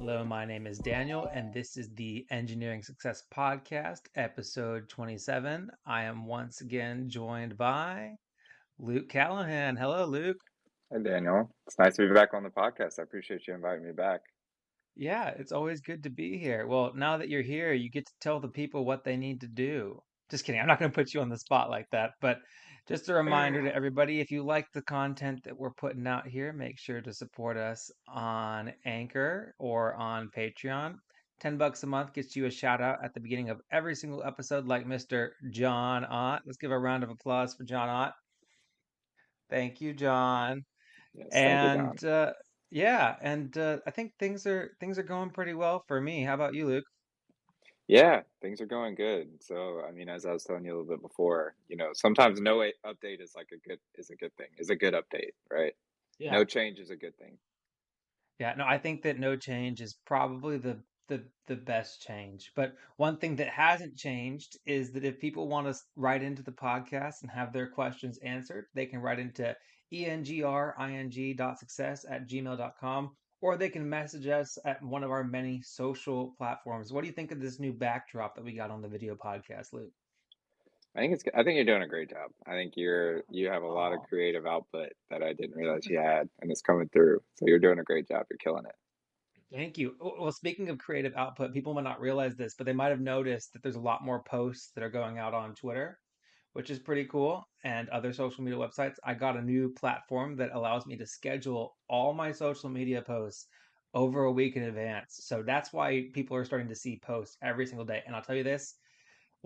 Hello, my name is Daniel, and this is the Engineering Success Podcast, episode 27. I am once again joined by Luke Callahan. Hello, Luke. Hey Daniel, it's nice to be back on the podcast. I appreciate you inviting me back. Yeah, it's always good to be here. Well, now that you're here, you get to tell the people what they need to do. Just kidding. I'm not going to put you on the spot like that, but just a reminder to everybody, if you like the content that we're putting out here, make sure to support us on Anchor or on Patreon. $10 a month gets you a shout out at the beginning of every single episode, like Mr. John Ott. Let's give a round of applause for John Ott. Thank you, John. Yes, thank you, And Don. yeah, and I think things are going pretty well for me. How about you, Luke? Yeah, things are going good. So, as I was telling you a little bit before, sometimes update is like a good thing. Is a good update, right? Yeah. No change is a good thing. Yeah, no, I think that no change is probably the best change. But one thing that hasn't changed is that if people want to write into the podcast and have their questions answered, they can write into engring.success@gmail.com, or they can message us at one of our many social platforms. What do you think of this new backdrop that we got on the video podcast, Luke? I think you're doing a great job. I think you have a lot of Oh, creative output that I didn't realize you had, and it's coming through. So you're doing a great job. You're killing it. thank you. Well, speaking of creative output, people might not realize this, but they might have noticed that there's a lot more posts that are going out on Twitter, which is pretty cool, and other social media websites. I got a new platform that allows me to schedule all my social media posts over a week in advance. So that's why people are starting to see posts every single day. And I'll tell you this,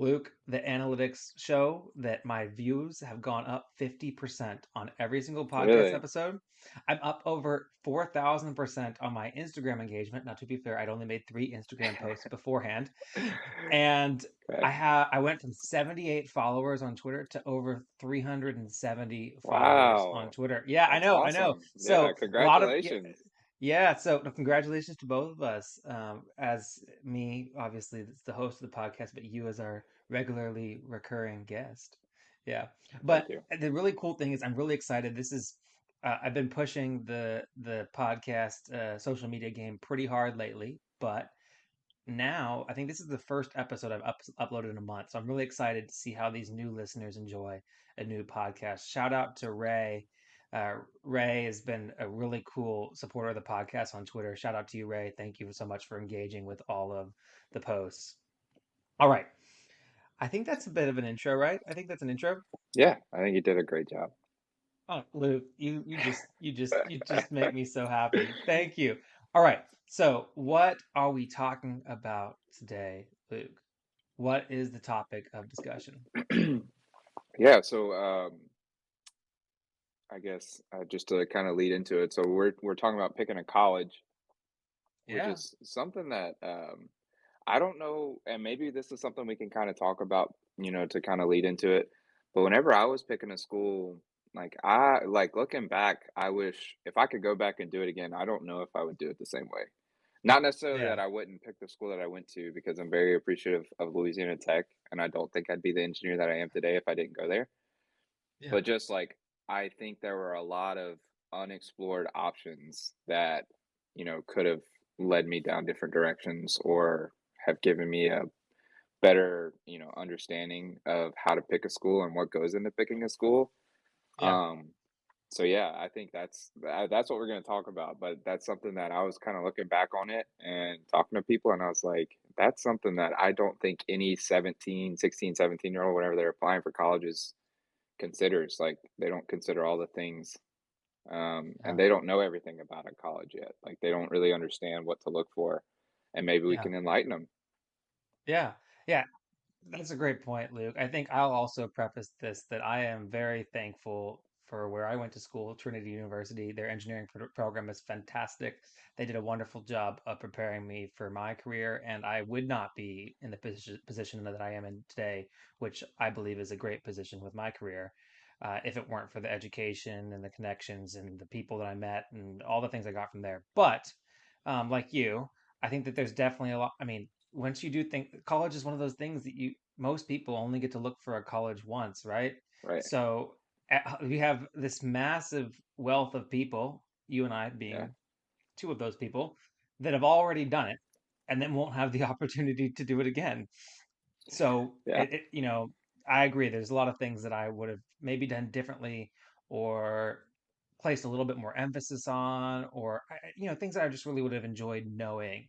Luke, the analytics show that my views have gone up 50% on every single podcast Really? episode. I'm up over 4,000% on my Instagram engagement. Now, to be fair, I'd only made 3 Instagram posts beforehand. And Okay. I went from 78 followers on Twitter to over 370 followers on Wow. Twitter. Yeah, That's I know. awesome. Yeah, So a lot of yeah, congratulations. yeah, so congratulations to both of us. As me, obviously, that's the host of the podcast, but you as our regularly recurring guest. Yeah, Thank but you. the really cool thing is, I'm really excited. This is I've been pushing the podcast social media game pretty hard lately, but now I think this is the first episode I've uploaded in a month, so I'm really excited to see how these new listeners enjoy a new podcast. Shout out to Ray. Ray has been a really cool supporter of the podcast on Twitter. Shout out to you, Ray. Thank you so much for engaging with all of the posts. All right, I think that's a bit of an intro, right? I think that's an intro. Yeah, I think you did a great job. Oh, Luke, you just make me so happy. Thank you. All right, so what are we talking about today, Luke? What is the topic of discussion? Yeah, so I guess just to kind of lead into it, so we're talking about picking a college, which Yeah. is something that I don't know, and maybe this is something we can kind of talk about, to kind of lead into it. But whenever I was picking a school, like looking back, I wish if I could go back and do it again, I don't know if I would do it the same way. Not necessarily Yeah. that I wouldn't pick the school that I went to because I'm very appreciative of Louisiana Tech, and I don't think I'd be the engineer that I am today if I didn't go there. Yeah. But just like I think there were a lot of unexplored options that, could have led me down different directions or have given me a better, understanding of how to pick a school and what goes into picking a school. Yeah. Um, so yeah, I think that's what we're going to talk about, but that's something that I was kind of looking back on it and talking to people and I was like, that's something that I don't think any 17, 16, 17 year old whenever they're applying for colleges considers. Like they don't consider all the things, and Yeah. they don't know everything about a college yet. Like they don't really understand what to look for, and maybe we Yeah. can enlighten them. Yeah. Yeah. That's a great point, Luke. I think I'll also preface this that I am very thankful for where I went to school, Trinity University. Their engineering program is fantastic. They did a wonderful job of preparing me for my career, and I would not be in the position that I am in today, which I believe is a great position with my career, if it weren't for the education and the connections and the people that I met and all the things I got from there. But like you, I think that there's definitely a lot. I mean, once you do think college is one of those things that you most people only get to look for a college once, right? Right. So we have this massive wealth of people, you and I Yeah. being two of those people, that have already done it and then won't have the opportunity to do it again. So Yeah. I agree. There's a lot of things that I would have maybe done differently or placed a little bit more emphasis on, or things that I just really would have enjoyed knowing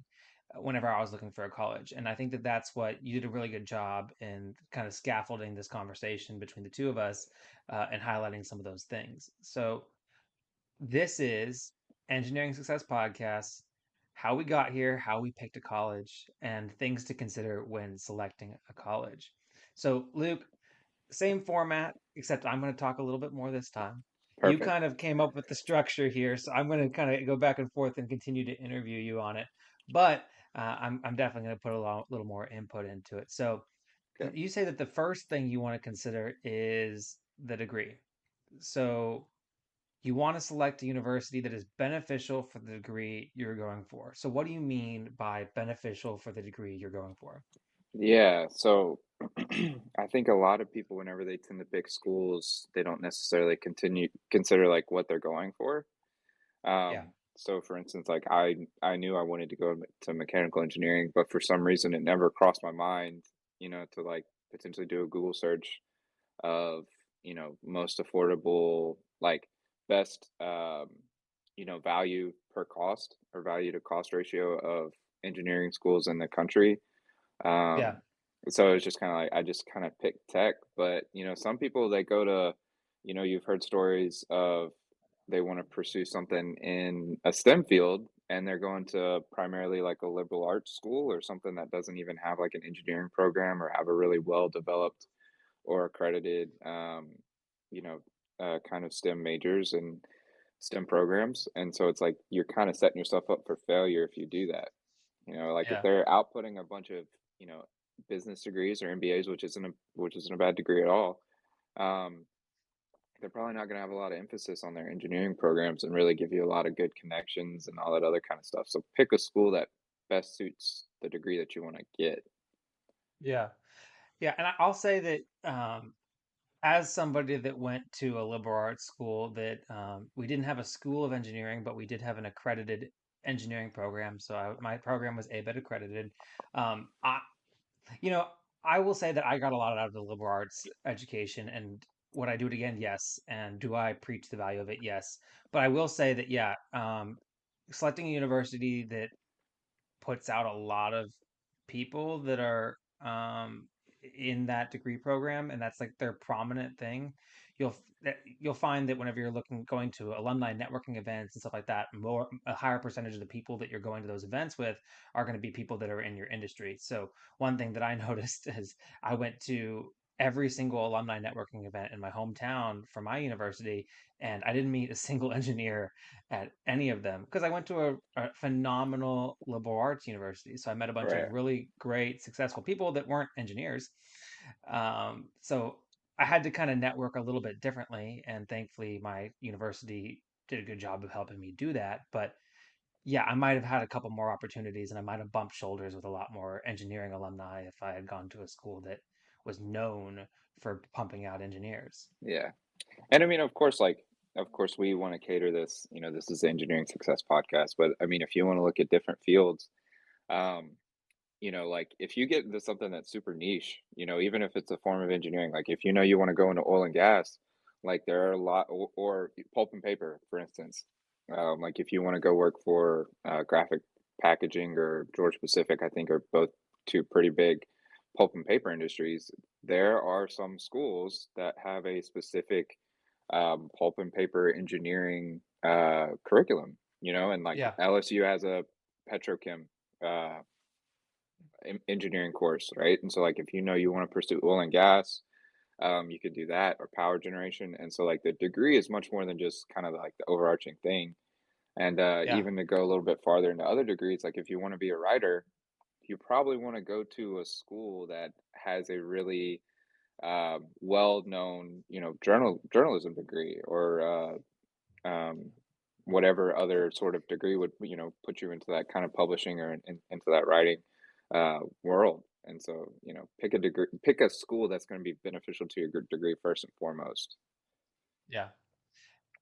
whenever I was looking for a college. And I think that that's what you did a really good job in kind of scaffolding this conversation between the two of us and highlighting some of those things. So this is Engineering Success Podcast, how we got here, how we picked a college, and things to consider when selecting a college. So, Luke, same format, except I'm going to talk a little bit more this time. You Perfect. kind of came up with the structure here, so I'm going to kind of go back and forth and continue to interview you on it. But I'm definitely going to put little more input into it. So, Okay. you say that the first thing you want to consider is the degree. So, you want to select a university that is beneficial for the degree you're going for. So, what do you mean by beneficial for the degree you're going for? Yeah. So I think a lot of people, whenever they tend to pick schools, they don't necessarily continue consider like what they're going for. Yeah, So for instance, like I knew I wanted to go to mechanical engineering, but for some reason it never crossed my mind, to like potentially do a Google search of, most affordable, like best, value per cost or value to cost ratio of engineering schools in the country. yeah, Um, so it's just kind of like I just kind of picked tech, but some people they go to, you've heard stories of they want to pursue something in a STEM field and they're going to primarily like a liberal arts school or something that doesn't even have like an engineering program or have a really well developed or accredited, you know, kind of STEM majors and STEM programs. And so it's like you're kind of setting yourself up for failure if you do that. Like if yeah, they're outputting a bunch of, business degrees or MBAs, which isn't a bad degree at all, um, they're probably not going to have a lot of emphasis on their engineering programs and really give you a lot of good connections and all that other kind of stuff. So pick a school that best suits the degree that you want to get. yeah, yeah. And I'll say that as somebody that went to a liberal arts school, that we didn't have a school of engineering, but we did have an accredited engineering program. So my program was ABET accredited. Um, I, you know, I will say that I got a lot out of the liberal arts education, and would I do it again? Yes. And do I preach the value of it? Yes. But I will say that, yeah, selecting a university that puts out a lot of people that are in that degree program, and that's like their prominent thing. You'll find that whenever you're looking going to alumni networking events and stuff like that, more a higher percentage of the people that you're going to those events with are going to be people that are in your industry. So one thing that I noticed is I went to every single alumni networking event in my hometown for my university, and I didn't meet a single engineer at any of them because I went to a phenomenal liberal arts university. So I met a bunch of Right. really great, successful people that weren't engineers. So I had to kind of network a little bit differently. And thankfully, my university did a good job of helping me do that. But yeah, I might have had a couple more opportunities and I might have bumped shoulders with a lot more engineering alumni if I had gone to a school that was known for pumping out engineers. Yeah. And I mean, of course, we want to cater this. This is the Engineering Success Podcast. But I mean, if you want to look at different fields, um, like if you get into something that's super niche, even if it's a form of engineering, like if you want to go into oil and gas, like there are a lot, or pulp and paper, for instance. Like if you want to go work for graphic packaging or Georgia Pacific, I think are both two pretty big pulp and paper industries. There are some schools that have a specific pulp and paper engineering curriculum, and like Yeah, LSU has a petrochem uh, engineering course, right? And so, like, if you want to pursue oil and gas, you could do that or power generation. And so, like, the degree is much more than just kind of like the overarching thing. And yeah, even to go a little bit farther into other degrees, like if you want to be a writer, you probably want to go to a school that has a really well-known, journalism degree or um, whatever other sort of degree would put you into that kind of publishing or into that writing world. And so pick a degree, pick a school that's going to be beneficial to your degree first and foremost. yeah,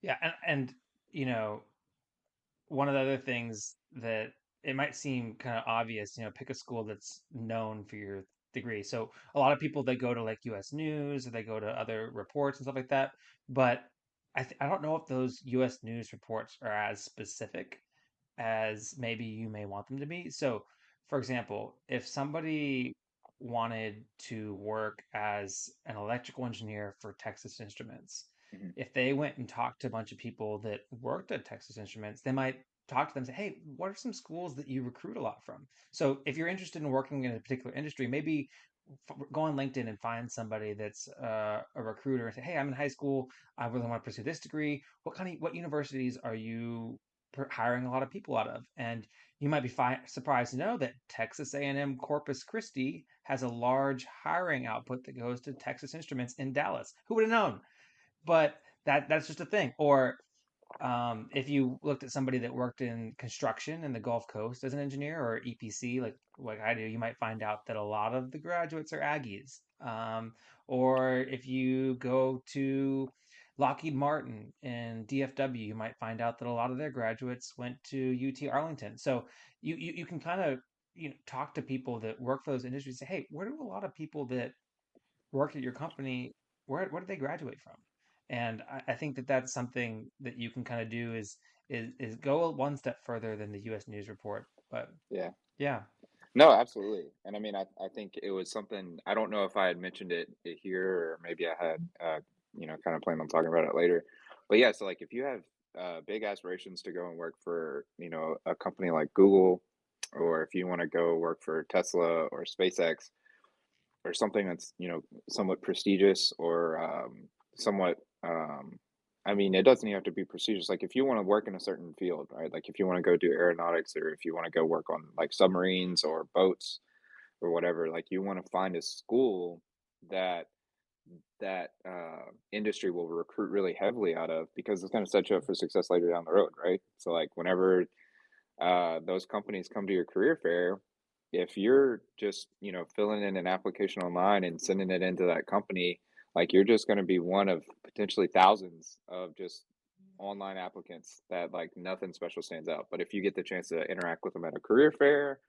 yeah. And you know, one of the other things that it might seem kind of obvious, pick a school that's known for your degree. So a lot of people they go to like US News or they go to other reports and stuff like that, but I don't know if those US News reports are as specific as maybe you may want them to be. So, for example, if somebody wanted to work as an electrical engineer for Texas Instruments, Mhm. if they went and talked to a bunch of people that worked at Texas Instruments, they might talk to them and say, hey, what are some schools that you recruit a lot from? So, if you're interested in working in a particular industry, maybe go on LinkedIn and find somebody that's a recruiter and say, "Hey, I'm in high school. I really want to pursue this degree. What universities are you hiring a lot of people out of?" And you might be surprised to know that Texas A&M Corpus Christi has a large hiring output that goes to Texas Instruments in Dallas. Who would have known? But that's just a thing. Or if you looked at somebody that worked in construction in the Gulf Coast as an engineer or EPC, like I do, you might find out that a lot of the graduates are Aggies. Or if you go to Lockheed Martin in DFW, you might find out that a lot of their graduates went to UT Arlington. So you can kind of talk to people that work for those industries. Say, hey, where do a lot of people that work at your company, where did they graduate from? And I think that that's something that you can kind of do is go one step further than the U.S. News report. But Yeah. yeah, No, absolutely. And I mean, I think it was something, I don't know if I had mentioned it here or maybe I had, kind of planned on talking about it later. But yeah, so like if you have big aspirations to go and work for, a company like Google, or if you want to go work for Tesla or SpaceX, or something that's somewhat prestigious or somewhat I mean, it doesn't even have to be prestigious. Like if you want to work in a certain field, right? Like if you want to go do aeronautics, or if you want to go work on like submarines or boats or whatever, like you want to find a school that industry will recruit really heavily out of, because it's going to set you up for success later down the road, right? So like whenever those companies come to your career fair, if you're just, filling in an application online and sending it into that company, like you're just going to be one of potentially thousands of just online applicants that like nothing special stands out. But if you get the chance to interact with them at a career fair,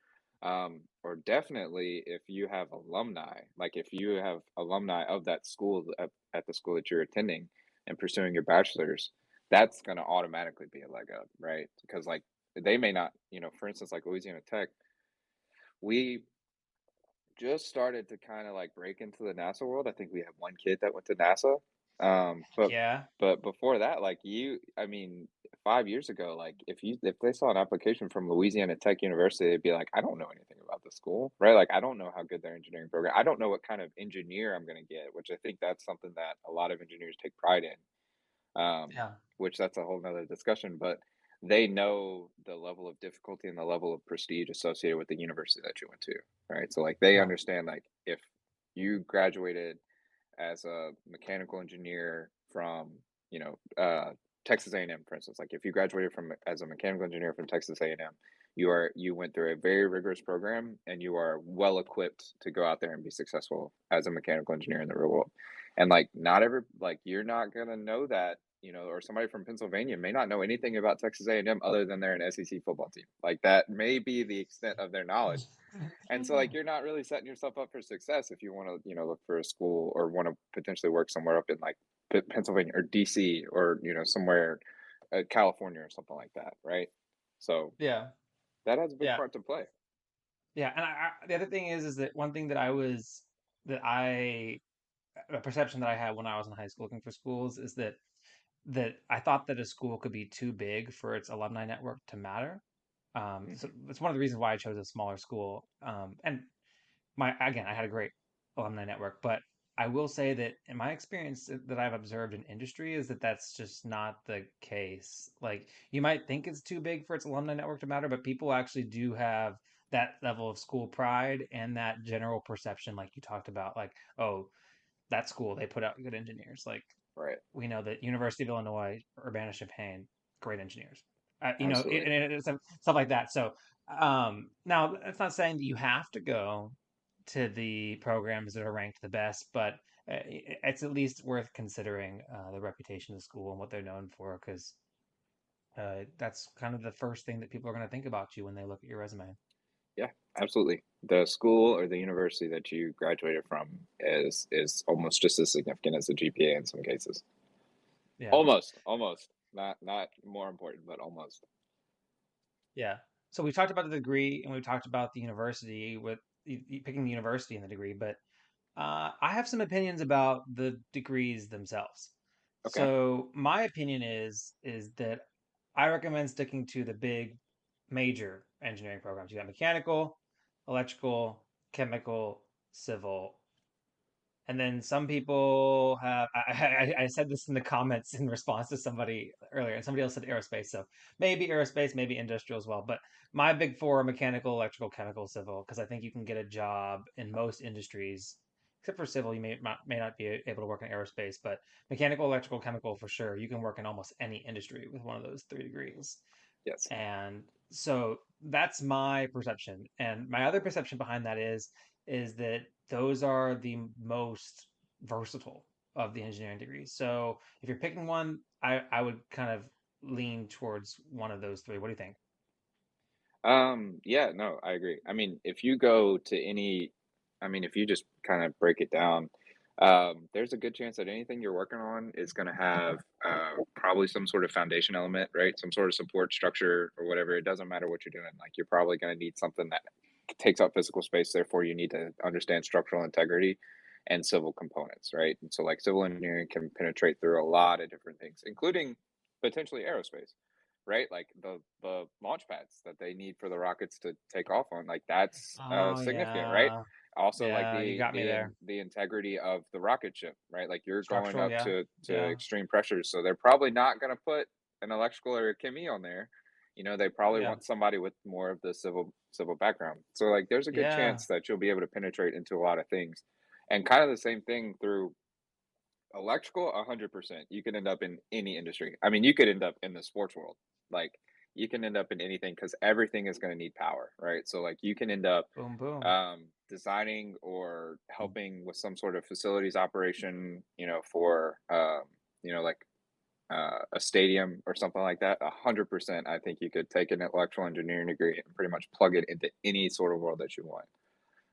or definitely if you have alumni, like if you have alumni of that school at the school that you're attending and pursuing your bachelor's, that's going to automatically be a leg up, right? Because like they may not, for instance, like Louisiana Tech, we just started to kind of like break into the NASA world. I think we have one kid that went to NASA. Um, heck but yeah, but before that, like I mean, 5 years ago, like if they saw an application from Louisiana Tech University, they'd be like, I don't know anything about the school, right? Like I don't know how good their engineering program. I don't know what kind of engineer I'm going to get, which I think that's something that a lot of engineers take pride in, yeah, which that's a whole nother discussion. But they know the level of difficulty and the level of prestige associated with the university that you went to, right? So like they yeah, understand like if you graduated as a mechanical engineer from Texas A&M, for instance, like if you graduated from as a mechanical engineer from Texas A&M, you went through a very rigorous program and you are well equipped to go out there and be successful as a mechanical engineer in the real world. And like not every like you're not gonna know that, or somebody from Pennsylvania may not know anything about Texas A&M other than they're an SEC football team. Like that may be the extent of their knowledge. And so like you're not really setting yourself up for success if you want to, look for a school or want to potentially work somewhere up in like Pennsylvania or DC or, somewhere California or something like that, right? So yeah, that has a big yeah, part to play. yeah. And the other thing is that one thing that I a perception that I had when I was in high school looking for schools is that I thought that a school could be too big for its alumni network to matter. So Hmm. that's one of the reasons why I chose a smaller school. And I had a great alumni network, but I will say that in my experience that I've observed in industry is that that's just not the case. Like you might think it's too big for its alumni network to matter, but people actually do have that level of school pride and that general perception, like you talked about, like, oh, that school, they put out good engineers. Like Right. we know that University of Illinois, Urbana-Champaign, great engineers. Absolutely. And stuff like that. So now that's not saying that you have to go to the programs that are ranked the best, but it's at least worth considering the reputation of the school and what they're known for. Because That's kind of the first thing that people are going to think about you when they look at your resume. Yeah, absolutely. The school or the university that you graduated from is almost just as significant as the GPA in some cases. Yeah. Almost. Not more important, but almost. Yeah. So we talked about the degree and we talked about the university with picking the university and the degree, but I have some opinions about the degrees themselves. Okay. So my opinion is that I recommend sticking to the big major engineering programs. You got mechanical, electrical, chemical, civil, and then some people have, I said this in the comments in response to somebody earlier, and somebody else said aerospace. So maybe aerospace, maybe industrial as well. But my big four are mechanical, electrical, chemical, civil, because I think you can get a job in most industries, except for civil. You may not be able to work in aerospace, but mechanical, electrical, chemical for sure. You can work in almost any industry with one of those three degrees. Yes. And so that's my perception. And my other perception behind that is that those are the most versatile of the engineering degrees. So if you're picking one, I would kind of lean towards one of those three. What do you think? Yeah, no, I agree. I mean, if you go to any, I mean, if you just kind of break it down, there's a good chance that anything you're working on is going to have probably some sort of foundation element, right? Some sort of support structure or whatever. It doesn't matter what you're doing. Like, you're probably going to need something that takes up physical space. Therefore, you need to understand structural integrity and civil components, right? And so, like, civil engineering can penetrate through a lot of different things, including potentially aerospace, right? Like the launch pads that they need for the rockets to take off on, like that's Oh significant, right? yeah. Also, like Yeah, you got me there. the integrity of the rocket ship, right? Like you're going Structural, up yeah. to Yeah. extreme pressures, so they're probably not going to put an electrical or a chemie on there. You know, they probably Yeah. want somebody with more of the civil background. So like, there's a good Yeah. chance that you'll be able to penetrate into a lot of things, and kind of the same thing through electrical, 100%. You can end up in any industry. I mean, you could end up in the sports world. Like, you can end up in anything because everything is going to need power, right? So, like, you can end up Boom boom. designing or helping with some sort of facilities operation, for, like a stadium or something like that. 100%. I think you could take an electrical engineering degree and pretty much plug it into any sort of world that you want.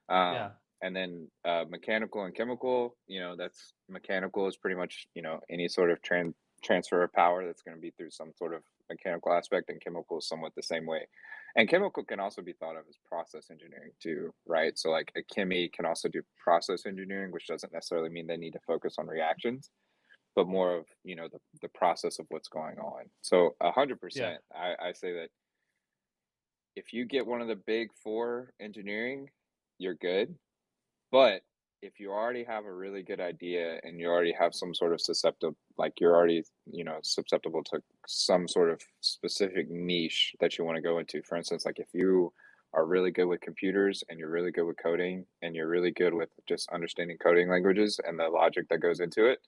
Yeah. And then mechanical and chemical, that's mechanical is pretty much, any sort of transfer of power that's going to be through some sort of mechanical aspect, and chemical is somewhat the same way. And chemical can also be thought of as process engineering too, right? So like a chemie can also do process engineering, which doesn't necessarily mean they need to focus on reactions, but more of, the process of what's going on. So Yeah. 100%, I say that if you get one of the big four engineering, you're good. But if you already have a really good idea and you already have some sort of susceptible, like you're already, susceptible to some sort of specific niche that you want to go into. For instance, like if you are really good with computers and you're really good with coding and you're really good with just understanding coding languages and the logic that goes into it,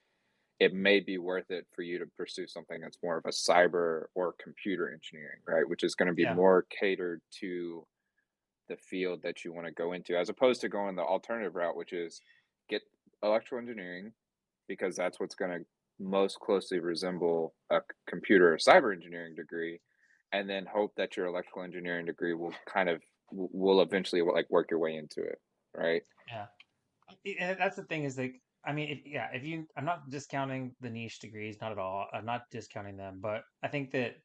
it may be worth it for you to pursue something that's more of a cyber or computer engineering, right? Which is going to be Yeah. more catered to the field that you want to go into, as opposed to going the alternative route, which is get electrical engineering because that's what's going to most closely resemble a computer or cyber engineering degree, and then hope that your electrical engineering degree will kind of will eventually like work your way into it, right? Yeah. And that's the thing is like, I mean, if you, I'm not discounting the niche degrees, not at all. I'm not discounting them, but I think that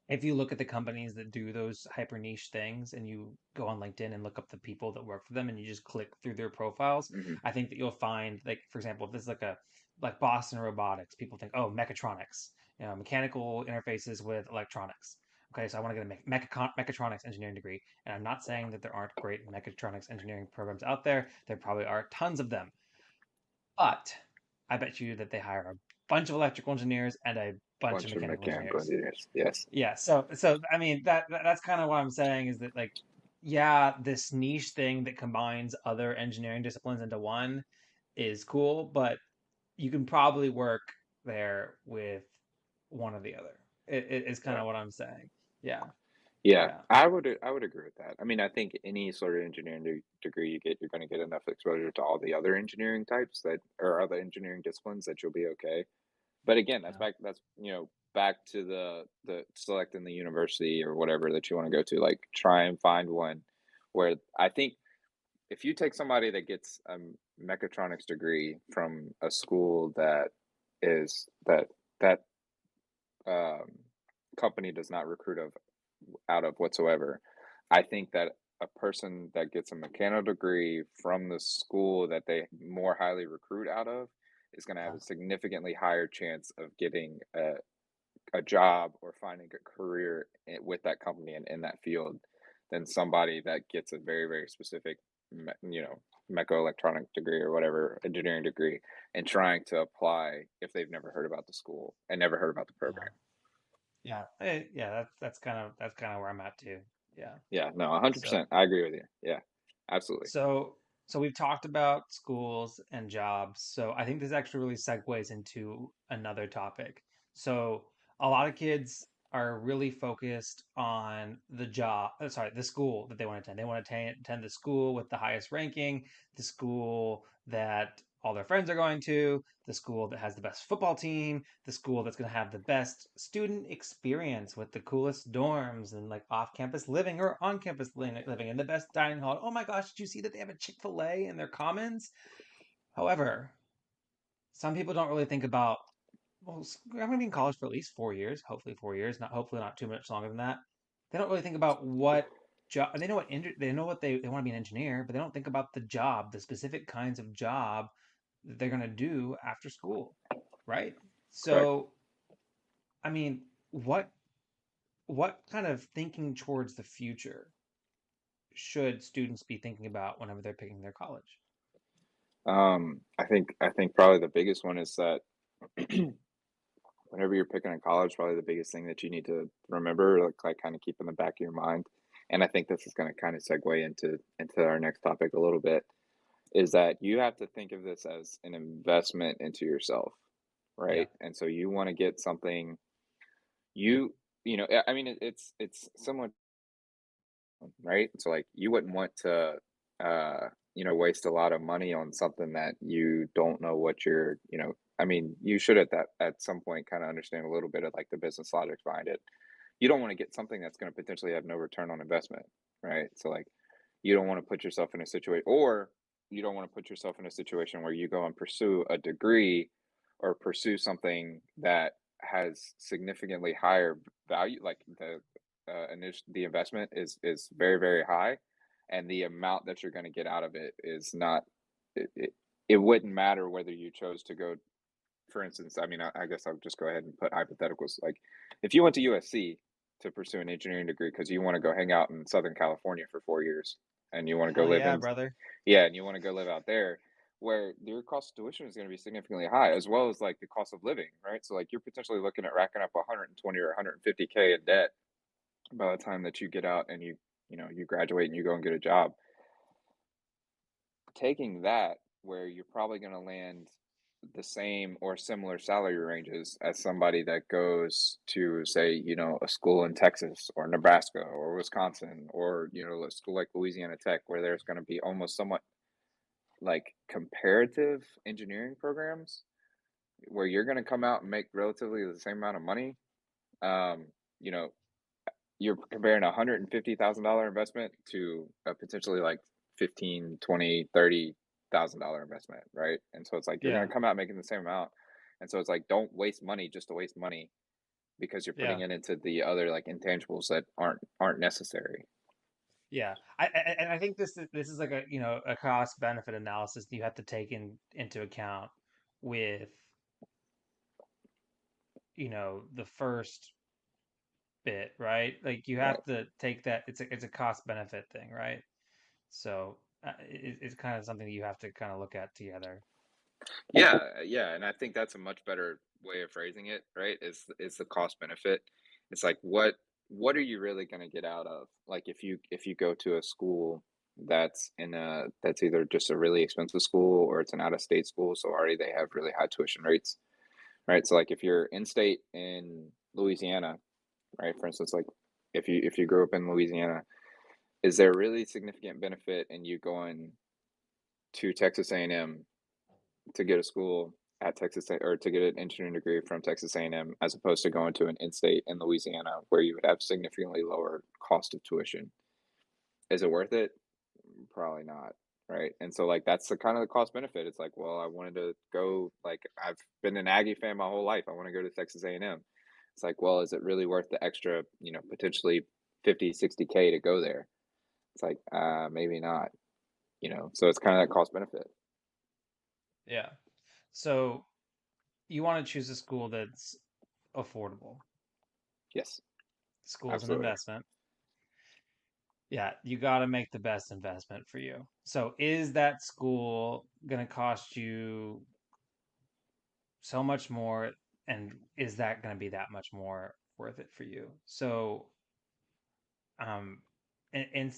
if you look at the companies that do those hyper niche things and you go on LinkedIn and look up the people that work for them and you just click through their profiles, Hmm. I think that you'll find, like, for example, if this is like Boston Robotics, people think, oh, mechatronics, mechanical interfaces with electronics. Okay, so I want to get a mechatronics engineering degree. And I'm not saying that there aren't great mechatronics engineering programs out there. There probably are tons of them. But I bet you that they hire a bunch of electrical engineers and a bunch of Bunch of mechanical mechanical engineers. engineers, yes. Yeah, so I mean that's kind of what I'm saying is that like yeah, this niche thing that combines other engineering disciplines into one is cool, but you can probably work there with one or the other. It's kind Right. of what I'm saying. Yeah, Yeah, yeah, I would agree with that. I mean, I think any sort of engineering degree you get, you're going to get enough exposure to all the other engineering types that or other engineering disciplines that you'll be okay. But again, Yeah. that's, back to the selecting the university or whatever that you wanna go to, like, try and find one where I think if you take somebody that gets a mechatronics degree from a school that is that um, company does not recruit of out of whatsoever, I think that a person that gets a mechanical degree from the school that they more highly recruit out of is going to have Yeah. a significantly higher chance of getting a job or finding a career with that company and in that field than somebody that gets a very, very specific, mecha electronic degree or whatever engineering degree and trying to apply if they've never heard about the school and never heard about the program. Yeah. Yeah. Yeah, that's kind of where I'm at too. Yeah. Yeah, no, So 100%. I agree with you. Yeah, absolutely. So, so we've talked about schools and jobs. So I think this actually really segues into another topic. So a lot of kids are really focused on the job, sorry, the school that they want to attend. They want to attend the school with the highest ranking, the school that all their friends are going to, the school that has the best football team, the school that's going to have the best student experience with the coolest dorms and like off-campus living or on-campus living and the best dining hall. Oh my gosh, did you see that they have a Chick-fil-A in their commons? However, some people don't really think about, well, I'm going to be in college for at least 4 years, hopefully 4 years, not hopefully not too much longer than that. They don't really think about what job they know they know what they want to be an engineer, but they don't think about the job, the specific kinds of job that they're going to do after school, right? Correct. So, I mean, what kind of thinking towards the future should students be thinking about whenever they're picking their college? I think probably the biggest one is that whenever you're picking a college, probably the biggest thing that you need to remember, like kind of keep in the back of your mind, and I think this is going to kind of segue into our next topic a little bit, is that you have to think of this as an investment into yourself, Yeah, right? And so you want to get something I mean, it's similar, right? So like you wouldn't want to waste a lot of money on something that you don't know what I mean, you should at some point kind of understand a little bit of like the business logic behind it. You don't want to get something that's going to potentially have no return on investment, right? So like you don't want to put yourself in a situation or you don't want to put yourself in a situation where you go and pursue a degree or pursue something that has significantly higher value, like the investment is very, very high, and the amount that you're going to get out of it is not. It wouldn't matter whether you chose to go. For instance, I mean, I guess I'll just go ahead and put hypotheticals. Like, if you went to USC to pursue an engineering degree because you want to go hang out in Southern California for 4 years, and you want to go hell live yeah, in, brother. yeah, and you want to go live out there, where your cost of tuition is going to be significantly high, as well as like the cost of living, right? So like you're potentially looking at racking up 120 or 150K in debt by the time that you get out and you graduate and you go and get a job. Taking that where you're probably going to land the same or similar salary ranges as somebody that goes to say a school in Texas or Nebraska or Wisconsin or a school like Louisiana Tech where there's going to be almost somewhat like comparative engineering programs where you're going to come out and make relatively the same amount of money. um you know you're comparing $150,000 investment to a potentially like 15, 20, $30,000 investment, right? And so it's like you're going Yeah, to come out making the same amount. And so it's like don't waste money just to waste money because you're putting yeah, it into the other like intangibles that aren't necessary. yeah. And I think this is like a cost benefit analysis that you have to take into account with the first bit, right? Like you Right. have to take that. It's a cost benefit thing, right? So it's kind of something that you have to kind of look at together. Yeah, yeah, and I think that's a much better way of phrasing it, right? Is the cost benefit. It's like what are you really going to get out of like if you go to a school that's either just a really expensive school or it's an out of state school, so already they have really high tuition rates, right? So like if you're in state in Louisiana, right? For instance, like if you grew up in Louisiana, is there really significant benefit in you going to Texas A&M to go to school at Texas A or to get an engineering degree from Texas A&M as opposed to going to an in-state in Louisiana where you would have significantly lower cost of tuition. Is it worth it? Probably not, right? And so, like, that's the kind of the cost benefit. It's like, well, I wanted to go, like, I've been an Aggie fan my whole life. I want to go to Texas A&M. It's like, well, is it really worth the extra, potentially 50, 60K to go there? It's like, maybe not, so it's kind of that cost benefit. Yeah. So you want to choose a school that's affordable. Yes, School's an absolutely. investment. Yeah, you got to make the best investment for you. So is that school going to cost you so much more, and is that going to be that much more worth it for you? So, um, and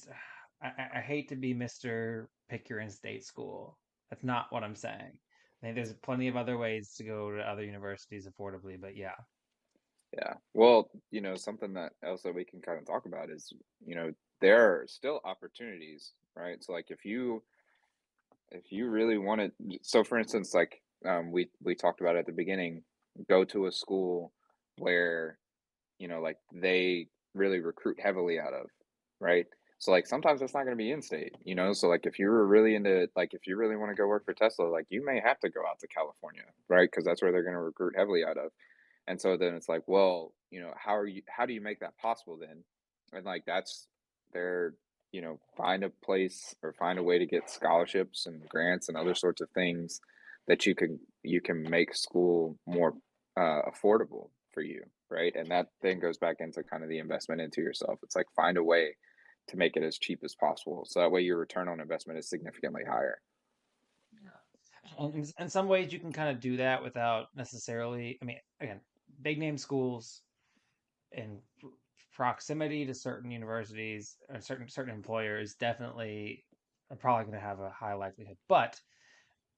I hate to be Mr. Pick your in-state school. That's not what I'm saying. I think there's plenty of other ways to go to other universities affordably, but yeah. Yeah. Well, something that else that we can kind of talk about is, there are still opportunities, right? So like if you really want to, so for instance, like we talked about at the beginning, go to a school where, like they really recruit heavily out of, right? So like sometimes that's not going to be in state, so like if you're really into, like if you really want to go work for Tesla, like you may have to go out to California, right? Because that's where they're going to recruit heavily out of. And so then it's like, well, how do you make that possible then? And like that's their, find a place or find a way to get scholarships and grants and other sorts of things that you can make school more affordable for you, right? And that then goes back into kind of the investment into yourself. It's like find a way to make it as cheap as possible, so that way your return on investment is significantly higher. And in some ways, you can kind of do that without necessarily, I mean, again, big name schools in proximity to certain universities or certain employers definitely are probably going to have a high likelihood. But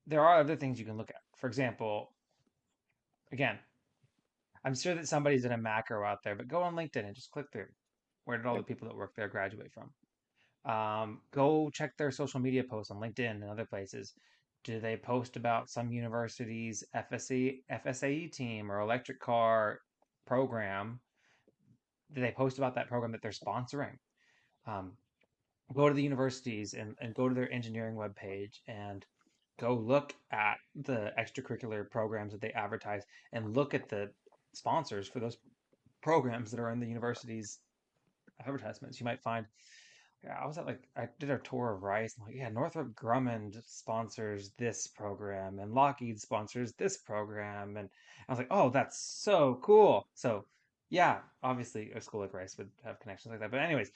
there are other things you can look at. For example, again, I'm sure that somebody's in a macro out there, but go on LinkedIn and just click through. Where did all the Yep. people that work there graduate from? Go check their social media posts on LinkedIn and other places. Do they post about some university's FSAE team or electric car program? Do they post about that program that they're sponsoring? Um, Go to the universities and go to their engineering webpage and go look at the extracurricular programs that they advertise and look at the sponsors for those programs that are in the university's advertisements. You might find, yeah, I was at like I did a tour of Rice. I'm like, yeah, Northrop Grumman sponsors this program and Lockheed sponsors this program, and I was like, oh, that's so cool. So yeah, obviously a school like Rice would have connections like that. But anyways,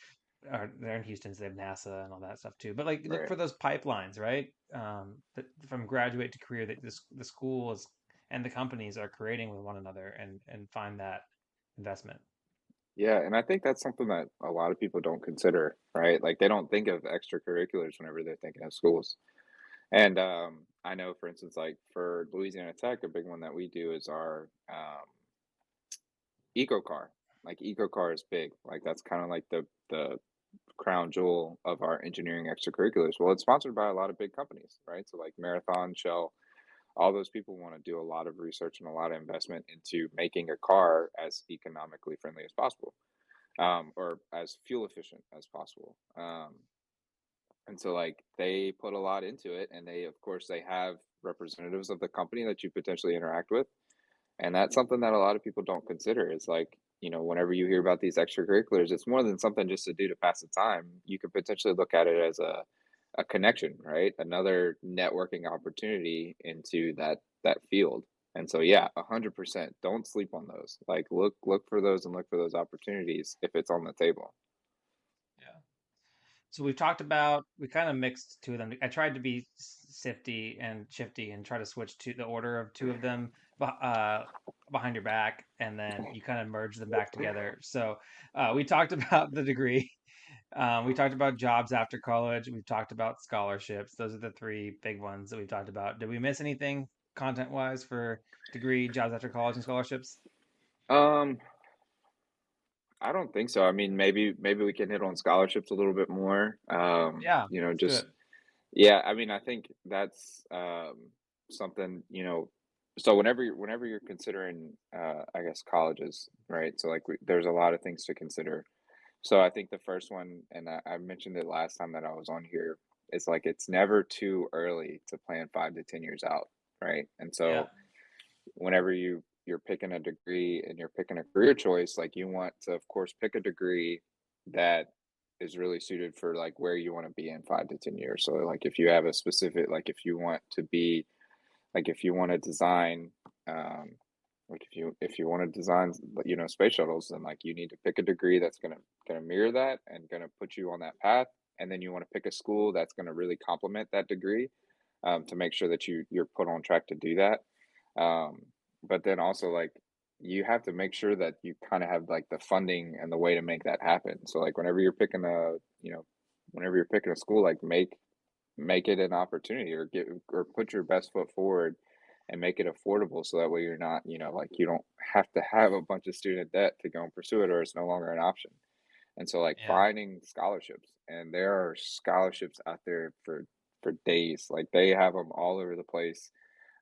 they're in Houston, so they have NASA and all that stuff too. But like, look Right. for those pipelines, right? That from graduate to career that the schools and the companies are creating with one another, and find that investment. Yeah, and I think that's something that a lot of people don't consider, right? Like they don't think of extracurriculars whenever they're thinking of schools. And I know, for instance, like for Louisiana Tech, a big one that we do is our eco car. Like eco car is big. Like that's kind of like the crown jewel of our engineering extracurriculars. Well, it's sponsored by a lot of big companies, right? So like Marathon, Shell, all those people want to do a lot of research and a lot of investment into making a car as economically friendly as possible, or as fuel efficient as possible. And so like they put a lot into it, and they of course they have representatives of the company that you potentially interact with, and that's something that a lot of people don't consider. Is like, whenever you hear about these extracurriculars, it's more than something just to do to pass the time. You could potentially look at it as a connection, right? Another networking opportunity into that field. And so yeah, 100%. Don't sleep on those. Like look for those and look for those opportunities if it's on the table. Yeah. So we kind of mixed two of them. I tried to be sifty and shifty and try to switch to the order of two of them behind your back, and then you kind of merge them back together. So we talked about the degree. We talked about jobs after college. We've talked about scholarships. Those are the three big ones that we've talked about. Did we miss anything content-wise for degree, jobs after college, and scholarships? Um, I don't think so. I mean, maybe we can hit on scholarships a little bit more. Yeah, let's do Just it. yeah, I mean, I think that's something, So whenever you're considering, I guess colleges, right? So like there's a lot of things to consider. So I think the first one, and I mentioned it last time that I was on here, is like it's never too early to plan 5 to 10 years out, right? And Yeah, so whenever you're picking a degree and you're picking a career choice, like you want to, of course, pick a degree that is really suited for like where you want to be in 5 to 10 years. So like if you have a specific, like if you want to be like if you want to design um like if you want to design space shuttles, then like you need to pick a degree that's gonna mirror that and gonna put you on that path, and then you want to pick a school that's gonna really complement that degree, to make sure that you're put on track to do that. um but then also like you have to make sure that you kind of have like the funding and the way to make that happen. So like whenever you're picking a school, like make it an opportunity, or get or put your best foot forward and make it affordable, so that way you're not, like you don't have to have a bunch of student debt to go and pursue it, or it's no longer an option. And so like yeah, finding scholarships, and there are scholarships out there for days. Like they have them all over the place.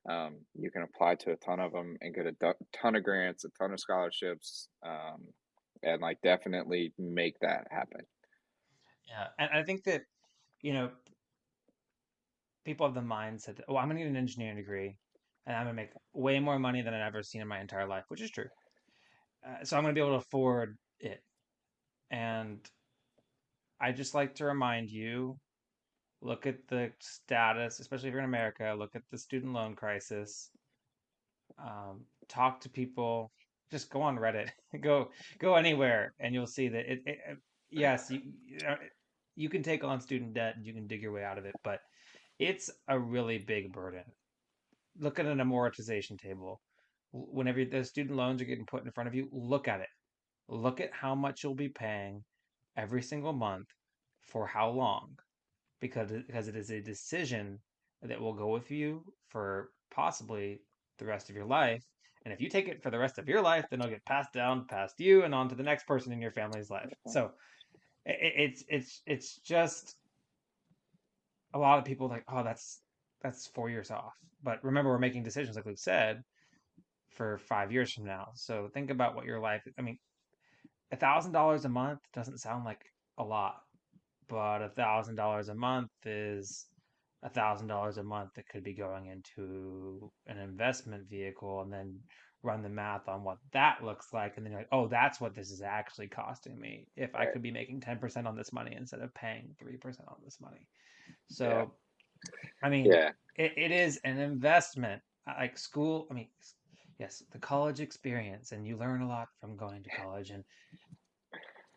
You can apply to a ton of them and get a ton of grants, a ton of scholarships, and like definitely make that happen. yeah. And I think that, you know, people have the mindset that, oh, I'm going to get an engineering degree and I'm going to make way more money than I've ever seen in my entire life, which is true. So I'm going to be able to afford it. And I just like to remind you, look at the status, especially if you're in America, look at the student loan crisis, talk to people, just go on Reddit, go anywhere, and you'll see that yes, you can take on student debt and you can dig your way out of it, but it's a really big burden. Look at an amortization table. Whenever the student loans are getting put in front of you, look at it. Look at how much you'll be paying every single month for how long, because it is a decision that will go with you for possibly the rest of your life. And if you take it for the rest of your life, then it'll get passed down past you and on to the next person in your family's life. So it's just a lot of people like, oh, that's 4 years off. But remember, we're making decisions, like Luke said, for 5 years from now. So think about what your life. I mean, $1,000 a month doesn't sound like a lot, but $1,000 a month is $1,000 a month that could be going into an investment vehicle, and then run the math on what that looks like, and then you're like, oh, that's what this is actually costing me if I Right. could be making 10% on this money instead of paying 3% on this money. Yeah. So I mean, Yeah. it is an investment. Like school, I mean, yes, the college experience, and you learn a lot from going to college. And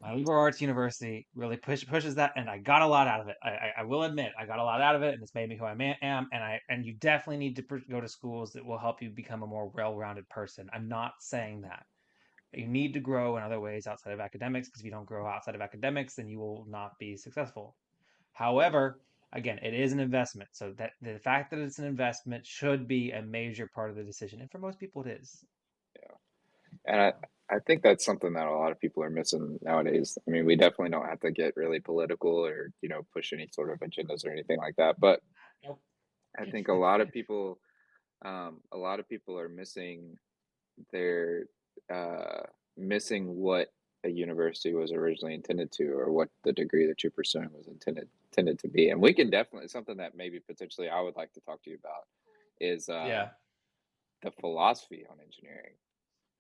my liberal arts university really pushes that, and I got a lot out of it. I will admit, I got a lot out of it, and it's made me who I am. And you definitely need to go to schools that will help you become a more well-rounded person. I'm not saying that. You need to grow in other ways outside of academics, because if you don't grow outside of academics, then you will not be successful. However, again, it is an investment. So that the fact that it's an investment should be a major part of the decision. And for most people, it is. And I think that's something that a lot of people are missing nowadays. I mean, we definitely don't have to get really political or, push any sort of agendas or anything like that. But Nope. I think a lot of people are their, uh, missing what a university was originally intended to, or what the degree that you're pursuing was intended to be. And we can definitely, something that maybe potentially I would like to talk to you about is, Yeah. the philosophy on engineering,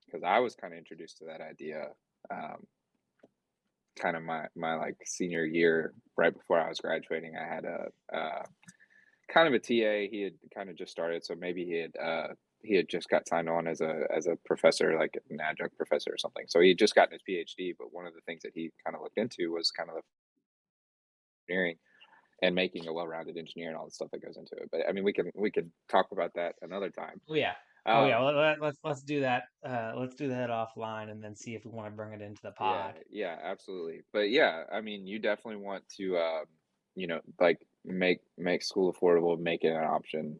because I was kind of introduced to that idea, um, kind of my like senior year, right before I was graduating. I had a kind of a TA. He had kind of just started, so maybe he had just got signed on as a professor, like an adjunct professor or something. So he had just gotten his PhD. But one of the things that he kind of looked into was kind of the engineering and making a well-rounded engineer and all the stuff that goes into it. But I mean, we can talk about that another time. Oh yeah. Oh yeah. Um, Let's do that. Let's do that offline, and then see if we want to bring it into the Yeah, pod. yeah, absolutely. But yeah, I mean, you definitely want to, like make school affordable, make it an option,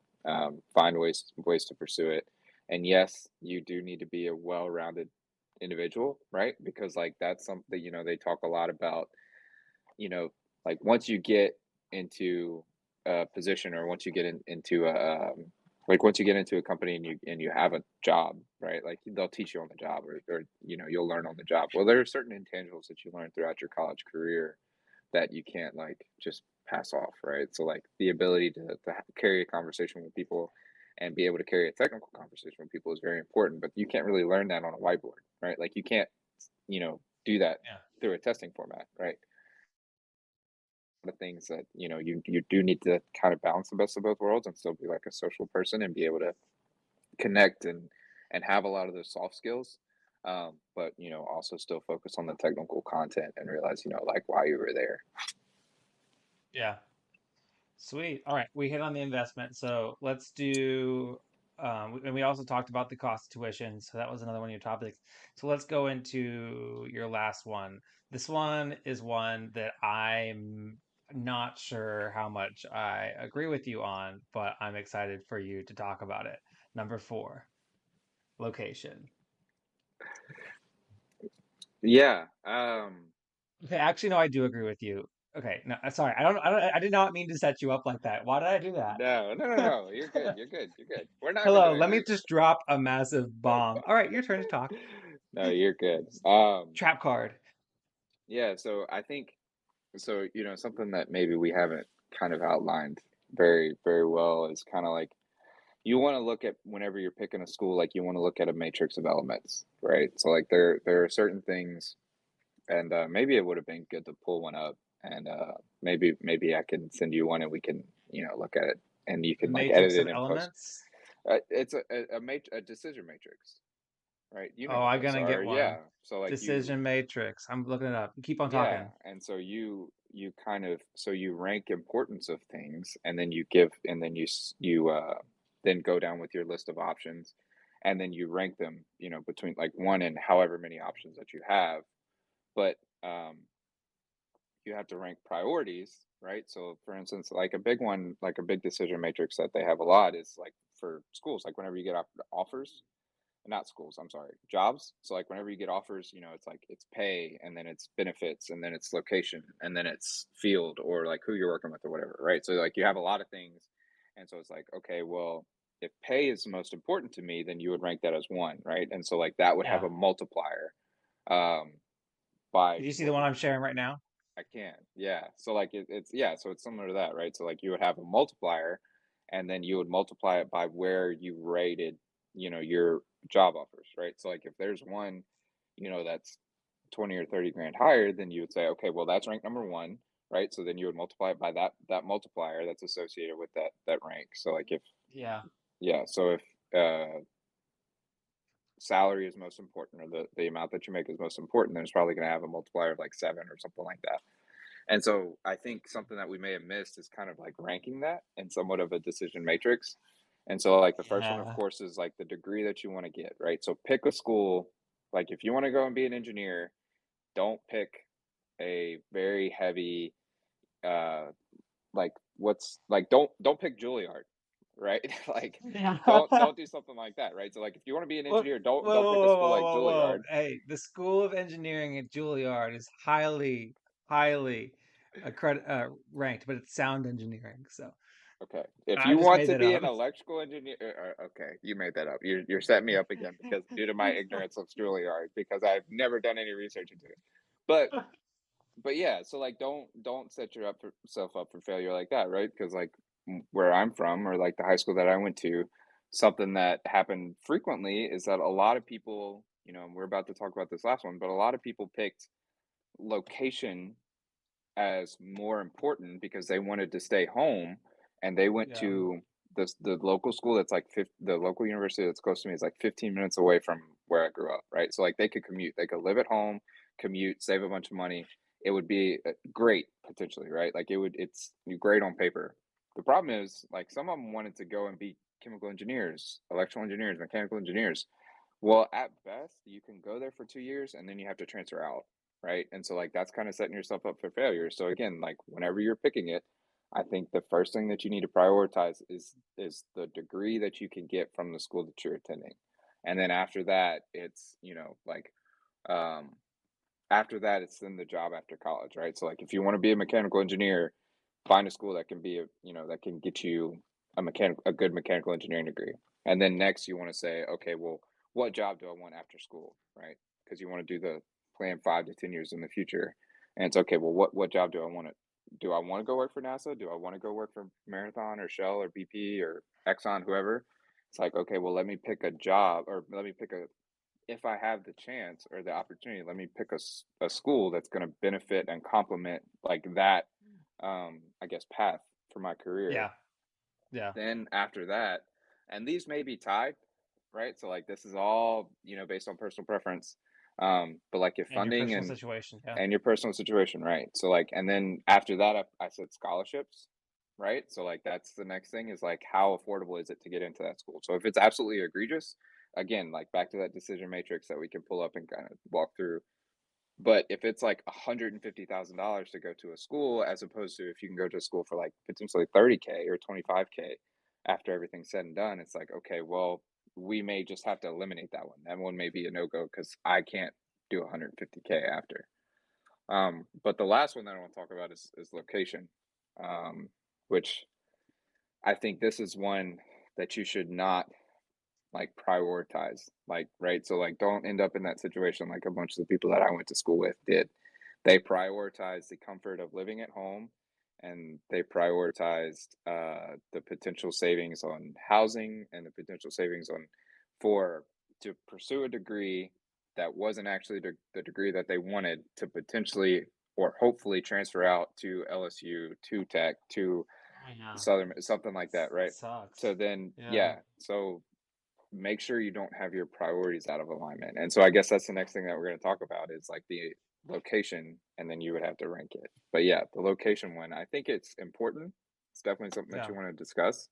find ways to pursue it. And yes, you do need to be a well-rounded individual, right? Because like that's something, they talk a lot about, you know, like once you get into a position, or once you get into like once you get into a company and you have a job, right? Like they'll teach you on the job, or you'll learn on the job. Well, there are certain intangibles that you learn throughout your college career that you can't like just pass off, right? So like the ability to carry a conversation with people and be able to carry a technical conversation with people is very important, but you can't really learn that on a whiteboard, right? Like you can't, do that Yeah. through a testing format, right? The things that you do need to kind of balance the best of both worlds and still be like a social person and be able to connect and have a lot of those soft skills, but also still focus on the technical content and realize like why you were there. Yeah. Sweet. All right, we hit on the investment, so let's do. And we also talked about the cost of tuition, so that was another one of your topics. So let's go into your last one. This one is one that I'm not sure how much I agree with you on, but I'm excited for you to talk about it. Number four, location. Yeah. Okay, actually, no, I do agree with you. Okay, no, sorry, I did not mean to set you up like that. Why did I do No, no, no, that? no. You're good. You're good. You're good. We're not even Hello, doing let me like just drop a massive bomb. All right, your turn to talk. no, you're good. Trap card. Yeah, so I think something that maybe we haven't kind of outlined very, very well is kind of like you want to look at whenever you're picking a school, like you want to look at a matrix of elements, right? So like there are certain things, and maybe it would have been good to pull one up, and maybe I can send you one, and we can look at it, and you can like edit Matrix of it and post. elements. It's a decision matrix, right? You know Oh, what I'm those gonna get are, one. yeah. So like Decision matrix. I'm looking it up. Keep on yeah, talking. and so you kind of so you rank importance of things, and then you give, and then you then go down with your list of options, and then you rank them, between like one and however many options that you have. But you have to rank priorities, right? So, for instance, like a big one, like a big decision matrix that they have a lot is like for schools, like whenever you get offers, not schools, I'm sorry, jobs. So, like whenever you get offers, it's like it's pay, and then it's benefits, and then it's location, and then it's field, or like who you're working with, or whatever, right? So, like you have a lot of things. And so it's like, okay, well, if pay is most important to me, then you would rank that as one, right? And so, like, that would have Yeah. a multiplier um, by Did you see the what one I'm sharing right now? I can, yeah. So like it's yeah, so it's similar to that, right? So like you would have a multiplier, and then you would multiply it by where you rated, your job offers, right? So like if there's one, that's 20 or 30 grand higher, then you would say, okay, well that's rank number one, right? So then you would multiply it by that multiplier that's associated with that rank. So like if Yeah. yeah, so if salary is most important, or the amount that you make is most important, then it's probably going to have a multiplier of like seven or something like that. And so I think something that we may have missed is kind of like ranking that in somewhat of a decision matrix. And so, like, the first one, of Yeah. course, is like the degree that you want to get, right? So pick a school. Like, if you want to go and be an engineer, don't pick a very heavy, uh, like, don't pick Juilliard, right? Like, Yeah. don't do something like that, right? So, like, if you want to be an Whoa, engineer, whoa, don't pick a whoa, school whoa, like whoa, whoa. Juilliard. Hey, the School of Engineering at Juilliard is highly, highly ranked, but it's sound engineering. So Okay. If I you just want made to that be up. an electrical engineer, okay, you made that up. You're setting me up again because due to my ignorance of Juilliard, because I've never done any research into it. But but yeah, so like don't set yourself up for failure like that, right? Because like where I'm from, or like the high school that I went to, something that happened frequently is that a lot of people, and we're about to talk about this last one, but a lot of people picked location as more important because they wanted to stay home, and they went Yeah. to the local school that's like the local university that's close to me is like 15 minutes away from where I grew up, right? So like they could commute, they could live at home, commute, save a bunch of money. It would be great potentially, right? Like it's great on paper. The problem is like some of them wanted to go and be chemical engineers, electrical engineers, mechanical engineers. Well, at best, you can go there for 2 years and then you have to transfer out, right? And so, like, that's kind of setting yourself up for failure. So again, like, whenever you're picking it, I think the first thing that you need to prioritize is the degree that you can get from the school that you're attending, and then after that, it's like um, after that, it's then the job after college, right? So, like, if you want to be a mechanical engineer, find a school that can be that can get you a good mechanical engineering degree. And then next you want to say, okay, well, what job do I want after school, right? Because you want to do the plan 5 to 10 years in the future. And it's okay, well, what job do I want to go work for NASA? Do I want to go work for Marathon or Shell or BP or Exxon, whoever? It's like, okay, well, let me pick a job, or let me pick a if I have the chance or the opportunity, let me pick a school that's going to benefit and complement like that, I guess, path for my career. Yeah. Yeah. Then after that, and these may be tied, right? So like this is all, based on personal preference. But like if And your funding personal situation. Yeah. and your personal situation, right? So like, and then after that, I said scholarships, right? So like that's the next thing is like how affordable is it to get into that school? So if it's absolutely egregious, again, like back to that decision matrix that we can pull up and kind of walk through. But if it's like $150,000 to go to a school, as opposed to if you can go to a school for like potentially 30K or 25K after everything's said and done, it's like, okay, well, we may just have to eliminate that one. That one may be a no go because I can't do 150K after. But the last one that I want to talk about is location, um, which I think this is one that you should not like prioritize, like, right? So like don't end up in that situation like a bunch of the people that I went to school with did. They prioritized the comfort of living at home, and they prioritized the potential savings on housing and the potential savings on for to pursue a degree that wasn't actually the degree that they wanted to potentially or hopefully transfer out to LSU, to Tech, to Oh, yeah. Southern, something like that, right? So Sucks. then, Yeah. yeah, so make sure you don't have your priorities out of alignment. And so I guess that's the next thing that we're going to talk about is like the location, and then you would have to rank it. But yeah, the location one, I think it's important. It's definitely something that Yeah. you want to discuss.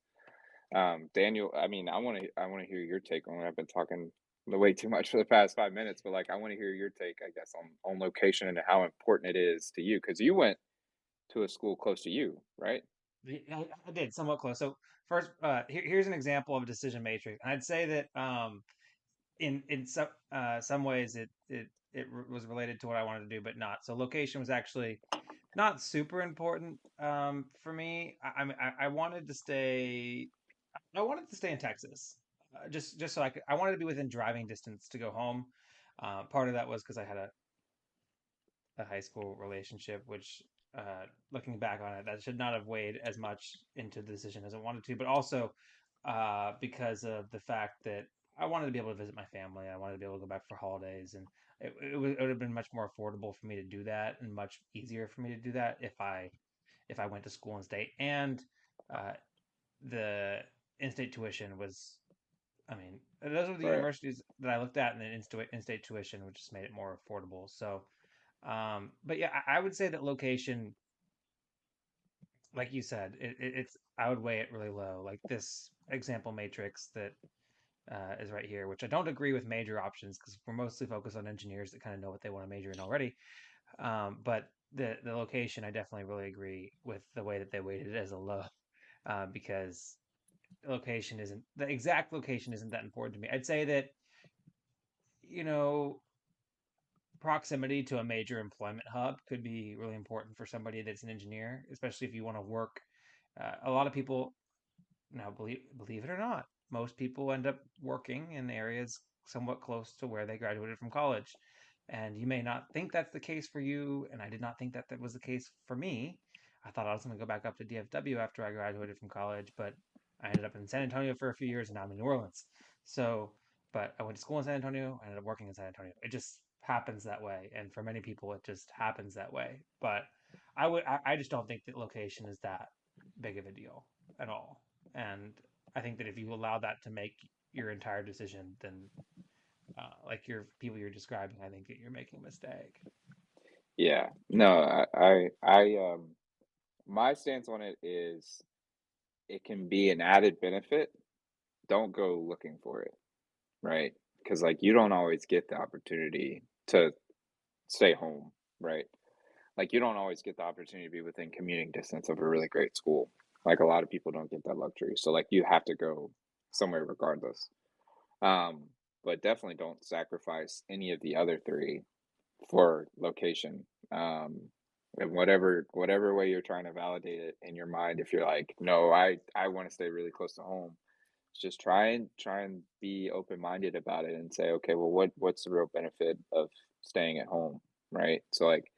Daniel, I mean, I want to hear your take on it. I've been talking way too much for the past 5 minutes, but like I want to hear your take, I guess, on location and how important it is to you because you went to a school close to you, right? I did somewhat close. So first, here's an example of a decision matrix. I'd say that in some ways was related to what I wanted to do, but not. So location was actually not super important for me. I wanted to stay. I wanted to stay in Texas, just so I wanted to be within driving distance to go home. Part of that was because I had a high school relationship, which looking back on it, that should not have weighed as much into the decision as I wanted to, but also because of the fact that I wanted to be able to visit my family. I wanted to be able to go back for holidays, and it would have been much more affordable for me to do that, and much easier for me to do that if I went to school in state. And uh, the in-state tuition was, I mean, those were the Right. universities that I looked at, and then in-state tuition, which just made it more affordable. So but yeah, I would say that location, like you said, it's I would weigh it really low. Like this example matrix that is right here, which I don't agree with major options because we're mostly focused on engineers that kind of know what they want to major in already. But the location, I definitely really agree with the way that they weighted it as a low, because location isn't the exact location isn't that important to me. I'd say that you know proximity to a major employment hub could be really important for somebody that's an engineer, especially if you want to work. A lot of people now believe it or not, most people end up working in areas somewhat close to where they graduated from college. And you may not think that's the case for you, and I did not think that that was the case for me. I thought I was going to go back up to DFW after I graduated from college, but I ended up in San Antonio for a few years, and now I'm in New Orleans. So, but I went to school in San Antonio. I ended up working in San Antonio. It just happens that way, and for many people, it just happens that way. But I just don't think that location is that big of a deal at all. And I think that if you allow that to make your entire decision, then like your people you're describing, I think that you're making a mistake. Yeah. No, my stance on it is it can be an added benefit. Don't go looking for it, right? Because like you don't always get the opportunity to stay home, right? Like you don't always get the opportunity to be within commuting distance of a really great school. Like a lot of people don't get that luxury. So like you have to go somewhere regardless. Um, but definitely don't sacrifice any of the other three for location. in whatever way you're trying to validate it in your mind. If you're like, no, I want to stay really close to home, just try and be open-minded about it and say, okay, well, what's the real benefit of staying at home, right? So like,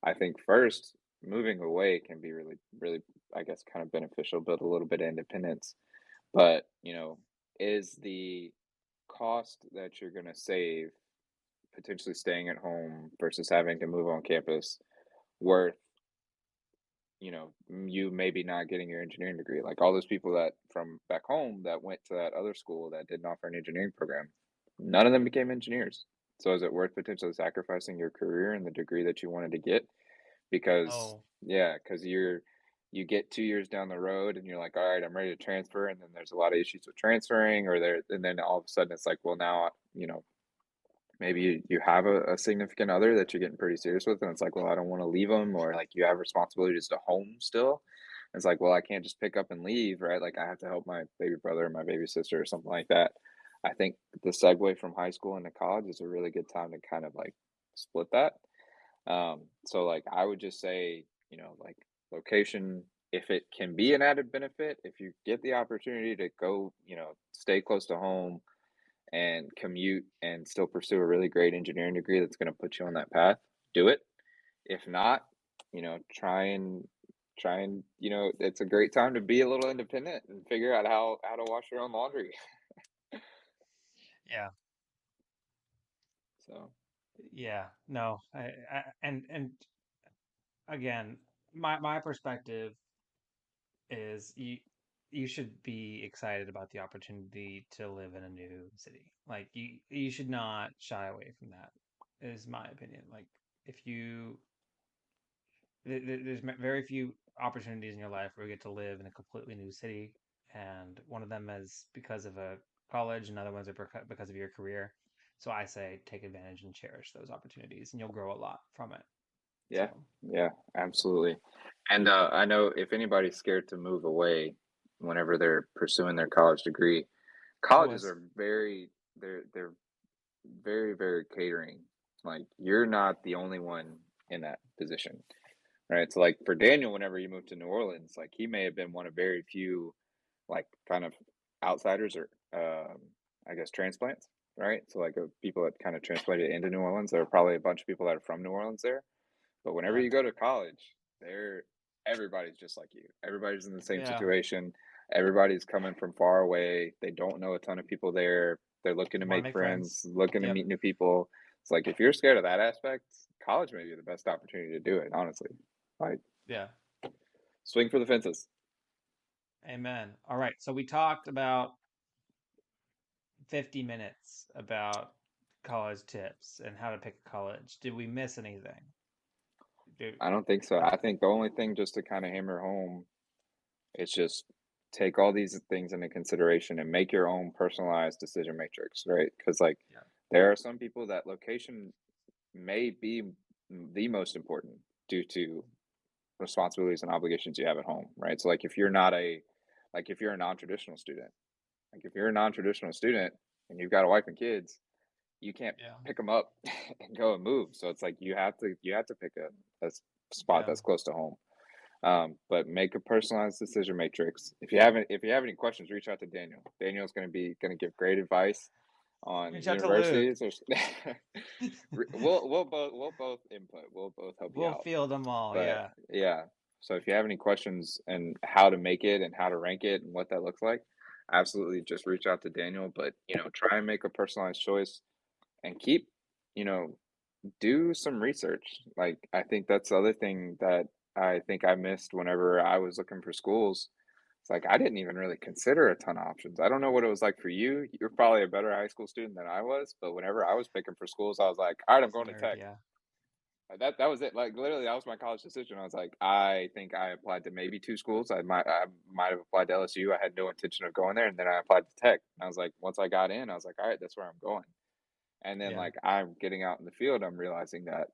I think first moving away can be really, really, I guess, kind of beneficial, build a little bit of independence. But is the cost that you're going to save potentially staying at home versus having to move on campus worth you maybe not getting your engineering degree. Like all those people that from back home that went to that other school that didn't offer an engineering program, none of them became engineers. So is it worth potentially sacrificing your career and the degree that you wanted to get? Because Oh, yeah, because you get 2 years down the road and you're like, all right, I'm ready to transfer, and then there's a lot of issues with transferring, or there, and then all of a sudden it's like, well, now maybe you have a significant other that you're getting pretty serious with, and it's like, well, I don't want to leave them, or like you have responsibilities to home still. It's like, well, I can't just pick up and leave, right? Like I have to help my baby brother or my baby sister or something like that. I think the segue from high school into college is a really good time to kind of like split that. So like I would just say, like location, if it can be an added benefit, if you get the opportunity to go, stay close to home and commute and still pursue a really great engineering degree that's going to put you on that path, do it. If not, try and it's a great time to be a little independent and figure out how to wash your own laundry. yeah, So yeah. No, and again, my perspective is you should be excited about the opportunity to live in a new city. Like you should not shy away from that, is my opinion. Like if you there's very few opportunities in your life where you get to live in a completely new city, and one of them is because of a college, and other ones are because of your career. So I say take advantage and cherish those opportunities, and you'll grow a lot from it. yeah, So yeah, absolutely. And I know if anybody's scared to move away whenever they're pursuing their college degree, I colleges was, are they're very, very catering. Like you're not the only one in that position, right? So like for Daniel, whenever he moved to New Orleans, like he may have been one of very few like kind of outsiders or I guess transplants, right? So like people that kind of transplanted into New Orleans. There are probably a bunch of people that are from New Orleans there, but whenever yeah, you go to college, there everybody's just like you. Everybody's in the same yeah. situation. Everybody's coming from far away. They don't know a ton of people there. They're looking to Want to make make friends, friends? looking to Yep. meet new people. It's like if you're scared of that aspect, college may be the best opportunity to do it, honestly. Like Yeah. swing for the fences. Amen. All right. So we talked about 50 minutes about college tips and how to pick a college. Did we miss anything? Do, I don't think so. uh, I think the only thing just to kind of hammer home is just take all these things into consideration and make your own personalized decision matrix, right? Because like yeah. there are some people that location may be the most important due to responsibilities and obligations you have at home, right? So like if you're a non-traditional student, like if you're a non-traditional student and you've got a wife and kids, you can't Yeah. pick them up and go and move. So it's like you have to pick a spot Yeah. that's close to home. But make a personalized decision matrix. If you have any questions, reach out to Daniel. Daniel's going to give great advice on Reach out to Luke. universities. Or we'll both input. We'll both help you We'll out. field them all. But Yeah. yeah, so if you have any questions and how to make it and how to rank it and what that looks like, absolutely just reach out to Daniel. But try and make a personalized choice and you know, do some research. Like I think that's the other thing that I think I missed whenever I was looking for schools. It's like I didn't even really consider a ton of options. I don't know what it was like for you. You're probably a better high school student than I was, but whenever I was picking for schools, I was like, all right, I'm It's a going to nerd. tech. Yeah. That was it. Like literally, that was my college decision. I was like, I think I applied to maybe two schools. I might have applied to LSU. I had no intention of going there, and then I applied to Tech. And I was like, once I got in, I was like, all right, that's where I'm going. And then Yeah. like I'm getting out in the field, I'm realizing that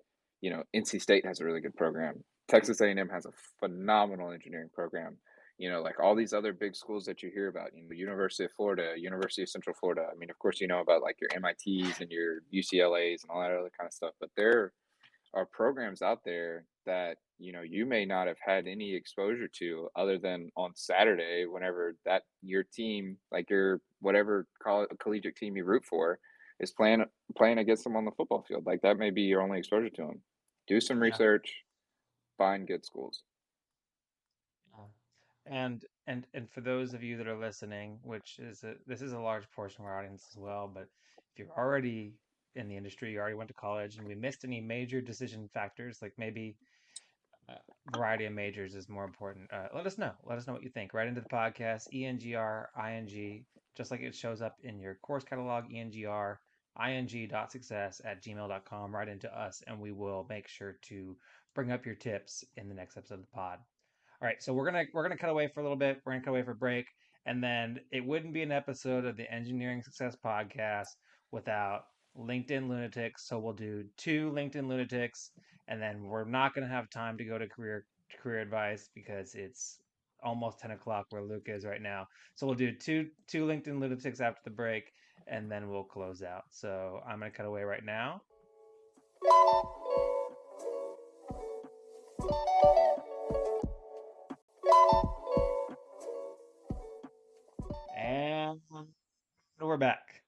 NC State has a really good program. Texas A&M has a phenomenal engineering program. Like all these other big schools that you hear about, University of Florida, University of Central Florida. I mean, of course, you know about like your MITs and your UCLAs and all that other kind of stuff, but there are programs out there that, you may not have had any exposure to other than on Saturday whenever that your team, like your whatever collegiate team you root for, is playing against them on the football field. Like that may be your only exposure to them. Do some Yeah. research, find good schools. Yeah. And for those of you that are listening, which is this is a large portion of our audience as well, but if you're already in the industry, you already went to college, and we missed any major decision factors, like maybe variety of majors is more important. Let us know. Let us know what you think. Right into the podcast, ENGRING, just like it shows up in your course catalog, ENGRING.success@gmail.com, right into us, and we will make sure to bring up your tips in the next episode of the pod. All right, so we're gonna cut away for a little bit. We're gonna cut away for a break, and then it wouldn't be an episode of the Engineering Success Podcast without LinkedIn Lunatics. So we'll do two LinkedIn Lunatics, and then we're not gonna have time to go to career advice because it's almost 10 o'clock where Luke is right now. So we'll do two LinkedIn Lunatics after the break, and then we'll close out. So I'm gonna cut away right now, and we're back.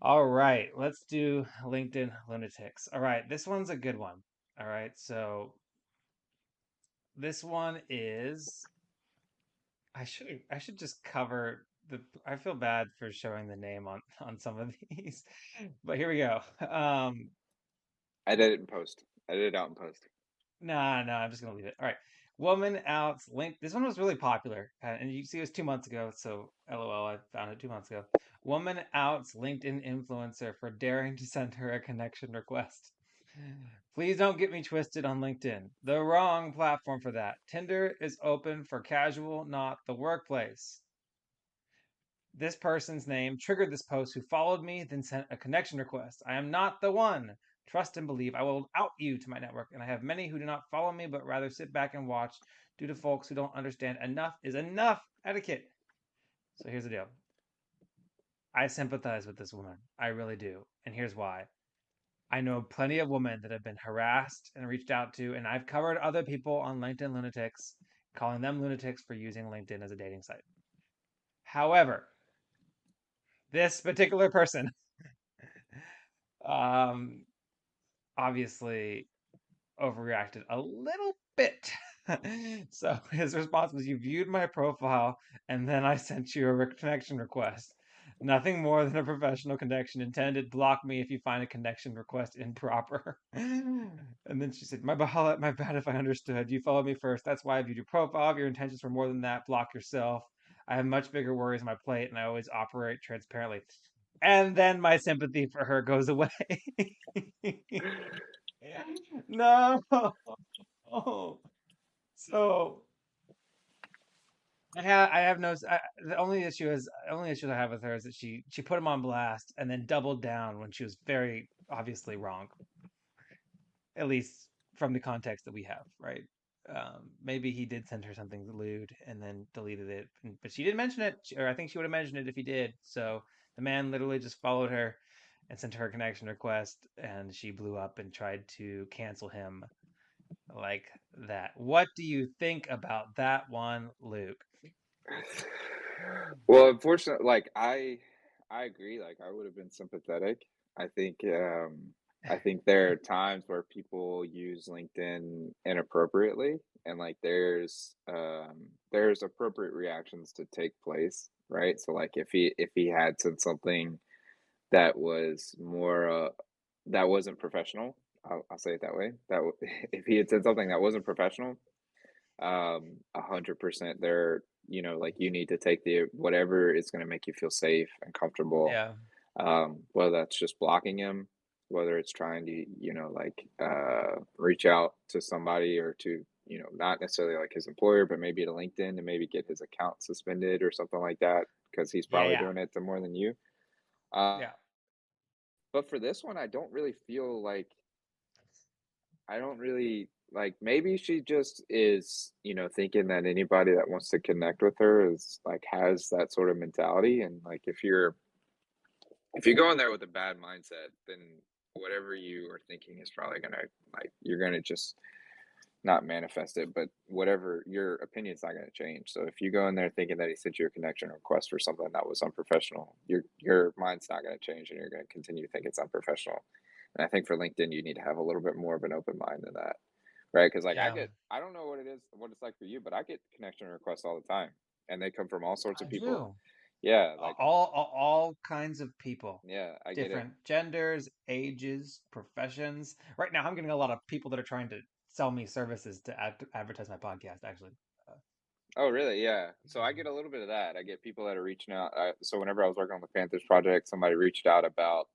All right, let's do LinkedIn Lunatics. All right, this one's a good one. All right, so this one is I should just cover the I feel bad for showing the name on some of these, but here we go. I did it in post. I did it out in post. Nah, no, I'm just gonna leave it. All right, woman outs link. This one was really popular, and you see it was 2 months ago. So LOL, I found it 2 months ago. Woman outs LinkedIn influencer for daring to send her a connection request. Please don't get me twisted on LinkedIn. The wrong platform for that. Tinder is open for casual, not the workplace. This person's name triggered this post who followed me, then sent a connection request. I am not the one. Trust and believe. I will out you to my network, and I have many who do not follow me but rather sit back and watch due to folks who don't understand enough is enough etiquette. So here's the deal. I sympathize with this woman. I really do. And here's why. I know plenty of women that have been harassed and reached out to, and I've covered other people on LinkedIn Lunatics, calling them lunatics for using LinkedIn as a dating site. However, this particular person, um, obviously overreacted a little bit. So his response was, "You viewed my profile, and then I sent you a connection request. Nothing more than a professional connection intended. Block me if you find a connection request improper." And then she said, my bad if I understood. You followed me first. That's why I viewed your profile. If your intentions were more than that, block yourself. I have much bigger worries on my plate, and I always operate transparently." And then my sympathy for her goes away. No. So I have no the only issue I have with her is that she put him on blast and then doubled down when she was very obviously wrong, at least from the context that we have, right? Maybe he did send her something lewd and then deleted it, but she didn't mention it, or I think she would have mentioned it if he did. So the man literally just followed her and sent her a connection request, and she blew up and tried to cancel him like that. What do you think about that one, Luke? Well, unfortunately, like I agree. Like I would have been sympathetic. I think I think there are times where people use LinkedIn inappropriately, and like there's appropriate reactions to take place, right? So like if he had said something that was more that wasn't professional, I'll say it that way. If he had said something that wasn't professional, 100% there, like you need to take the whatever is going to make you feel safe and comfortable, Yeah, whether that's just blocking him, whether it's trying to, like reach out to somebody or to, not necessarily like his employer, but maybe to LinkedIn to maybe get his account suspended or something like that because he's yeah, probably yeah, doing it to more than you. uh, yeah, but for this one, I don't really feel like I don't really like maybe she just is, thinking that anybody that wants to connect with her is like has that sort of mentality. And like if you're going there with a bad mindset, then whatever you are thinking is probably gonna like you're gonna just not manifest it, but whatever your opinion's not gonna change. So if you go in there thinking that he sent you a connection request for something that was unprofessional, your mind's not gonna change and you're gonna continue to think it's unprofessional. And I think for LinkedIn, you need to have a little bit more of an open mind than that, right? Because like Yeah, I don't know what it is, what it's like for you, but I get connection requests all the time, and they come from all sorts of I people. do. Yeah, like All kinds of people, yeah, I get it. different genders, ages, professions. Right now, I'm getting a lot of people that are trying to sell me services to advertise my podcast. Actually, uh, Oh, really? Yeah. So I get mhm. a little bit of that. I get people that are reaching out. So whenever I was working on the Panthers project, somebody reached out about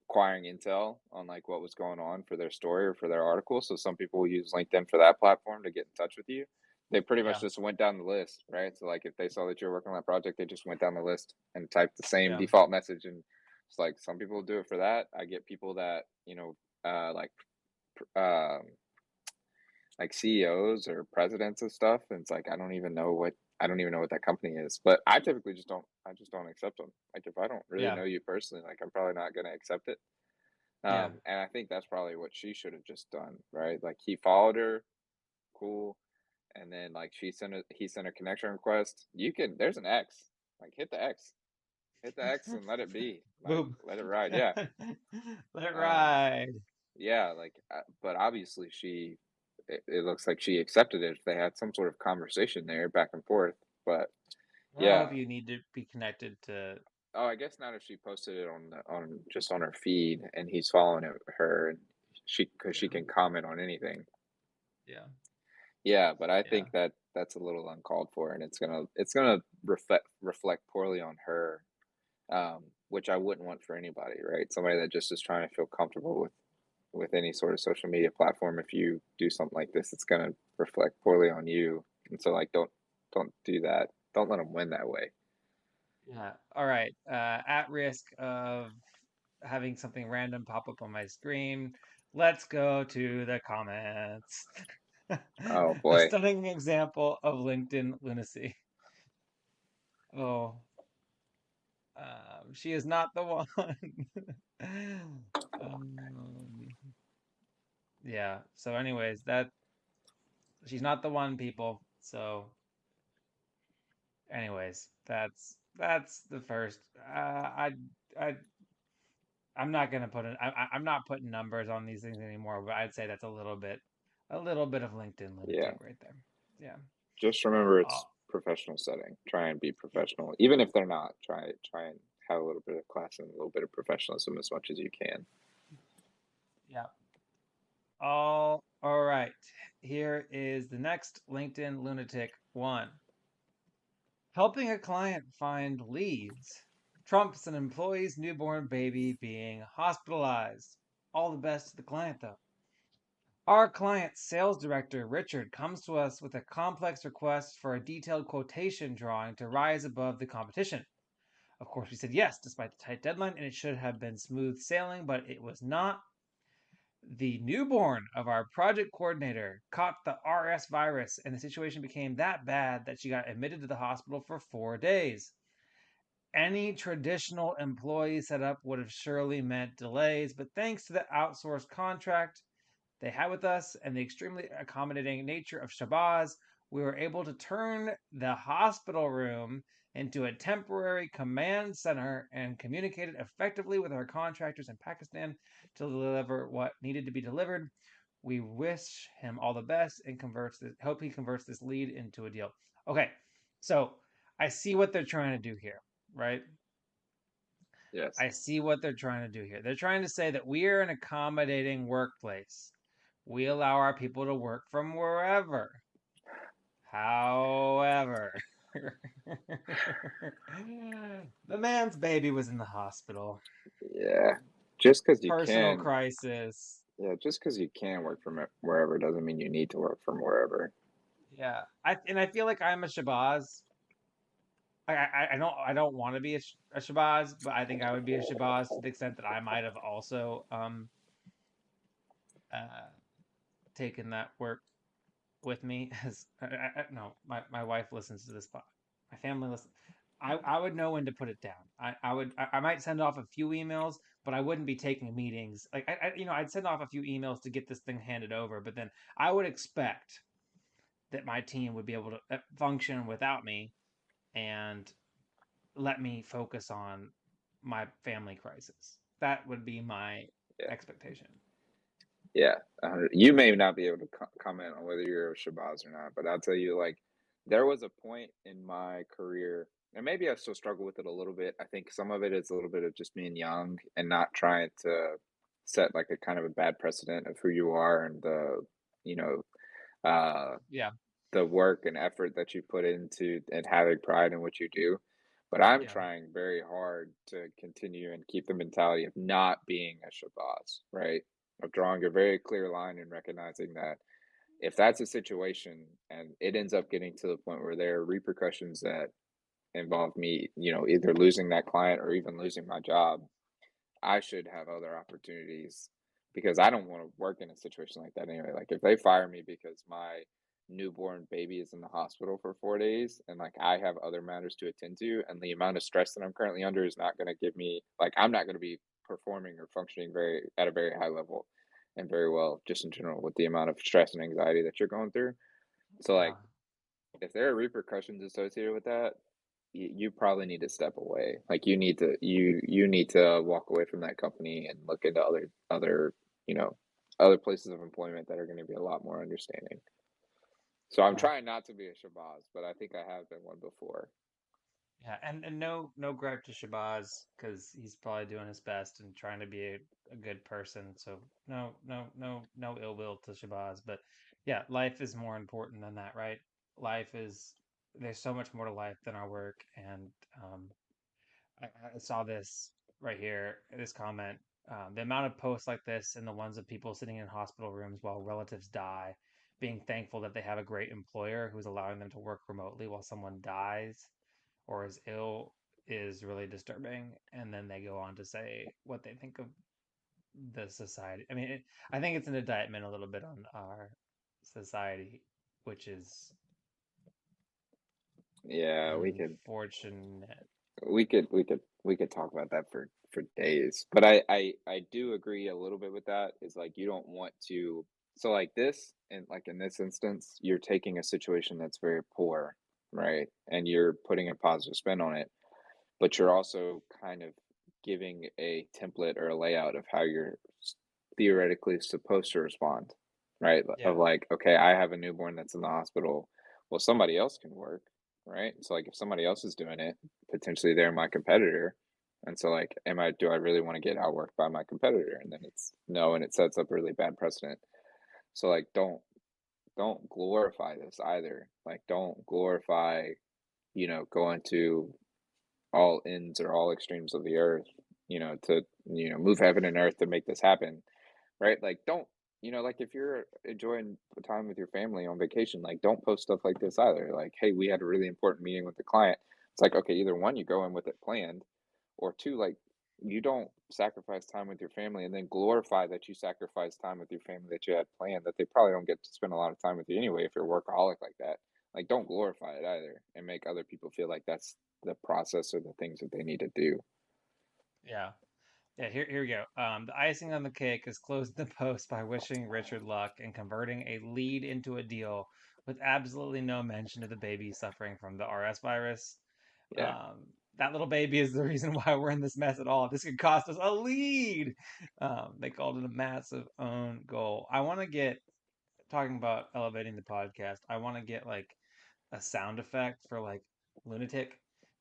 acquiring intel on like what was going on for their story or for their article. So some people will use LinkedIn for that platform to get in touch with you. They pretty much Yeah, just went down the list, right? So like if they saw that you're working on that project, they just went down the list and typed the same yeah. default message. And it's like some people do it for that. I get people that like um like CEOs or presidents of stuff, and it's like I don't even know what that company is. But I typically just don't accept them. Like if I don't really Yeah, know you personally, like I'm probably not gonna accept it. yeah. And I think that's probably what she should have just done, right? Like he followed her, cool, and then like he sent a connection request. You can there's an X, like hit the X and let it be, like Boom. let it ride. Yeah, Let it um, ride. yeah, like, but obviously it looks like she accepted it if they had some sort of conversation there back and forth. But I don't know if yeah, you need to be connected to. oh, I guess not if she posted it on just on her feed and he's following her and because she Yeah, can comment on anything. yeah, Yeah, but I yeah, think that that's a little uncalled for, and it's gonna reflect poorly on her, which I wouldn't want for anybody, right? Somebody that just is trying to feel comfortable with any sort of social media platform. If you do something like this, it's gonna reflect poorly on you, and so like don't do that. Don't let them win that way. yeah. All right. At risk of having something random pop up on my screen, let's go to the comments. Oh A boy, stunning example of LinkedIn lunacy. Oh, she is not the one. Um, yeah. So, anyways, that she's not the one, people. So, anyways, that's the first. I I'm not gonna put it. I'm not putting numbers on these things anymore. But I'd say that's a little bit of LinkedIn yeah. lunatic right there. Yeah. Just remember Oh, it's professional setting. Try and be professional, even if they're not. Try and have a little bit of class and a little bit of professionalism as much as you can. yeah. All right. Here is the next LinkedIn lunatic one. Helping a client find leads trumps an employee's newborn baby being hospitalized. All the best to the client, though. Our client's sales director, Richard, comes to us with a complex request for a detailed quotation drawing to rise above the competition. Of course, we said yes, despite the tight deadline, and it should have been smooth sailing, but it was not. The newborn of our project coordinator caught the RS virus, and the situation became that bad that she got admitted to the hospital for 4 days. Any traditional employee setup would have surely meant delays, but thanks to the outsourced contract they had with us and the extremely accommodating nature of Shabazz, we were able to turn the hospital room into a temporary command center and communicated effectively with our contractors in Pakistan to deliver what needed to be delivered. We wish him all the best and hope he converts this lead into a deal. Okay, so I see what they're trying to do here, right? Yes. I see what they're trying to do here. They're trying to say that we are an accommodating workplace. We allow our people to work from wherever. However, the man's baby was in the hospital. Yeah. Just because you Personal can, crisis. yeah, just because you can work from wherever doesn't mean you need to work from wherever. Yeah, I feel like I'm a Shabazz. I don't want to be a Shabazz, but I think I would be a Shabazz to the extent that I might have also uh taken that work with me as no, my wife listens to this pod. My family listens. I would know when to put it down. I might send off a few emails, but I wouldn't be taking meetings. Like I'd send off a few emails to get this thing handed over, but then I would expect that my team would be able to function without me and let me focus on my family crisis. That would be my Yeah. expectation. Yeah, you may not be able to comment on whether you're a Shabazz or not, but I'll tell you, like, there was a point in my career, and maybe I still struggle with it a little bit. I think some of it is a little bit of just being young and not trying to set like a kind of a bad precedent of who you are and you know, uh, Yeah, the work and effort that you put into and having pride in what you do. But I'm yeah, trying very hard to continue and keep the mentality of not being a Shabazz, right? Of drawing a very clear line and recognizing that if that's a situation and it ends up getting to the point where there are repercussions that involve me, either losing that client or even losing my job, I should have other opportunities because I don't want to work in a situation like that anyway. Like if they fire me because my newborn baby is in the hospital for 4 days and like I have other matters to attend to and the amount of stress that I'm currently under is not going to give me like I'm not going to be performing or functioning very at a very high level and very well just in general with the amount of stress and anxiety that you're going through. So yeah, like if there are repercussions associated with that, you probably need to step away. Like you need to walk away from that company and look into other you know other places of employment that are going to be a lot more understanding. So I'm yeah. trying not to be a Shabazz, but I think I have been one before. Yeah, and no gripe to Shabazz because he's probably doing his best and trying to be a good person. So no ill will to Shabazz. But yeah, life is more important than that, right? Life is there's so much more to life than our work. And I saw this right here, this comment. The amount of posts like this and the ones of people sitting in hospital rooms while relatives die, being thankful that they have a great employer who's allowing them to work remotely while someone dies or is ill is really disturbing. And then they go on to say what they think of the society. I mean, I think it's an indictment a little bit on our society, which is Yeah, unfortunate. we could talk about that for days. But I do agree a little bit with that. Is like you don't want to. So like this, and like in this instance, you're taking a situation that's very poor, right? And you're putting a positive spin on it, but you're also kind of giving a template or a layout of how you're theoretically supposed to respond, right? Of Yeah, like, okay, I have a newborn that's in the hospital. Well, somebody else can work, right? So like if somebody else is doing it, potentially they're my competitor. And so like, do I really want to get outworked by my competitor? And then it's no, and it sets up a really bad precedent. So like don't glorify this either. Like don't glorify, going to all ends or all extremes of the earth, to move heaven and earth to make this happen, right? Like don't like if you're enjoying the time with your family on vacation, like don't post stuff like this either. Like, hey, we had a really important meeting with the client. It's like, okay, either one, you go in with it planned, or two, like you don't sacrifice time with your family and then glorify that you sacrifice time with your family that you had planned that they probably don't get to spend a lot of time with you anyway if you're a workaholic like that. Like don't glorify it either and make other people feel like that's the process or the things that they need to do. yeah. Yeah, here we go. The icing on the cake is closing the post by wishing Richard luck and converting a lead into a deal with absolutely no mention of the baby suffering from the RS virus. Yeah. That little baby is the reason why we're in this mess at all. This could cost us a lead. They called it a massive own goal. I want to get talking about elevating the podcast. I want to get like a sound effect for like lunatic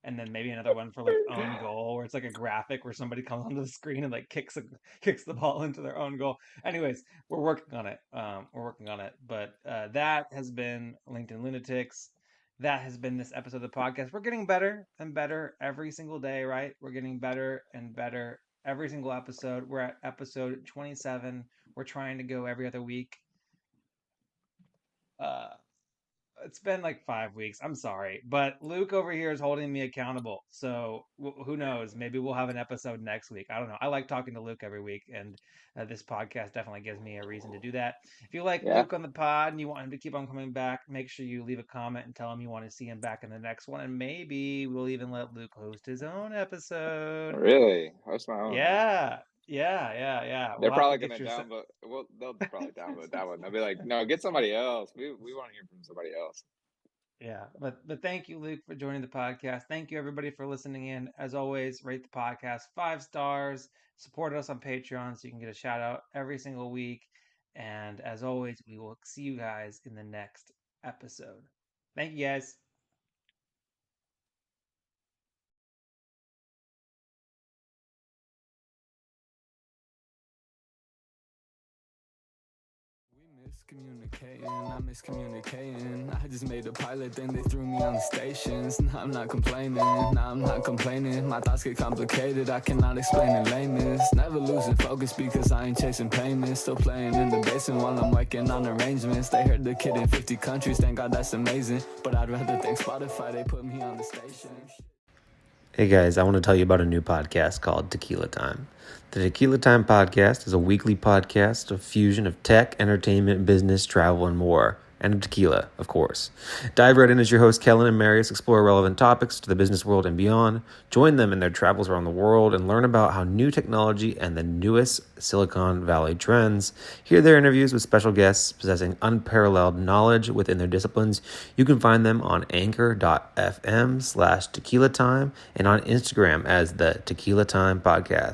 and then maybe another one for like own goal where it's like a graphic where somebody comes onto the screen and like kicks the ball into their own goal. Anyways, we're working on it, but that has been LinkedIn Lunatics. That has been this episode of the podcast. We're getting better and better every single day, right? We're getting better and better every single episode. We're at episode 27. We're trying to go every other week. uh it's been like 5 weeks. I'm sorry, but Luke over here is holding me accountable. So who knows? Maybe we'll have an episode next week. I don't know. I like talking to Luke every week, and this podcast definitely gives me a reason to do that. If you like Yeah. Luke on the pod and you want him to keep on coming back, make sure you leave a comment and tell him you want to see him back in the next one, and maybe we'll even let Luke host his own episode. Really? Host my own, huh? Yeah. Yeah. They're We'll have to probably get gonna your. downvote. Well, they'll probably downvote that one. They'll be like, "No, get somebody else. We want to hear from somebody else." Yeah, but thank you, Luke, for joining the podcast. Thank you, everybody, for listening in. As always, rate the podcast 5 stars. Support us on Patreon so you can get a shout out every single week. And as always, we will see you guys in the next episode. Thank you, guys. Miscommunicating, I'm miscommunicating. I just made a pilot, then they threw me on the stations. Nah, I'm not complaining, nah, I'm not complaining. My thoughts get complicated, I cannot explain in lameness. Never losing focus because I ain't chasing payments. Still playing in the basement while I'm working on arrangements. They heard the kid in 50 countries, thank God that's amazing. But I'd rather thank Spotify, they put me on the station. Hey guys, I want to tell you about a new podcast called Tequila Time. The Tequila Time podcast is a weekly podcast of fusion of tech, entertainment, business, travel, and more. And of tequila, of course. Dive right in as your hosts, Kellen and Marius, explore relevant topics to the business world and beyond. Join them in their travels around the world and learn about how new technology and the newest Silicon Valley trends. Hear their interviews with special guests possessing unparalleled knowledge within their disciplines. You can find them on anchor.fm/tequila time and on Instagram as the Tequila Time Podcast.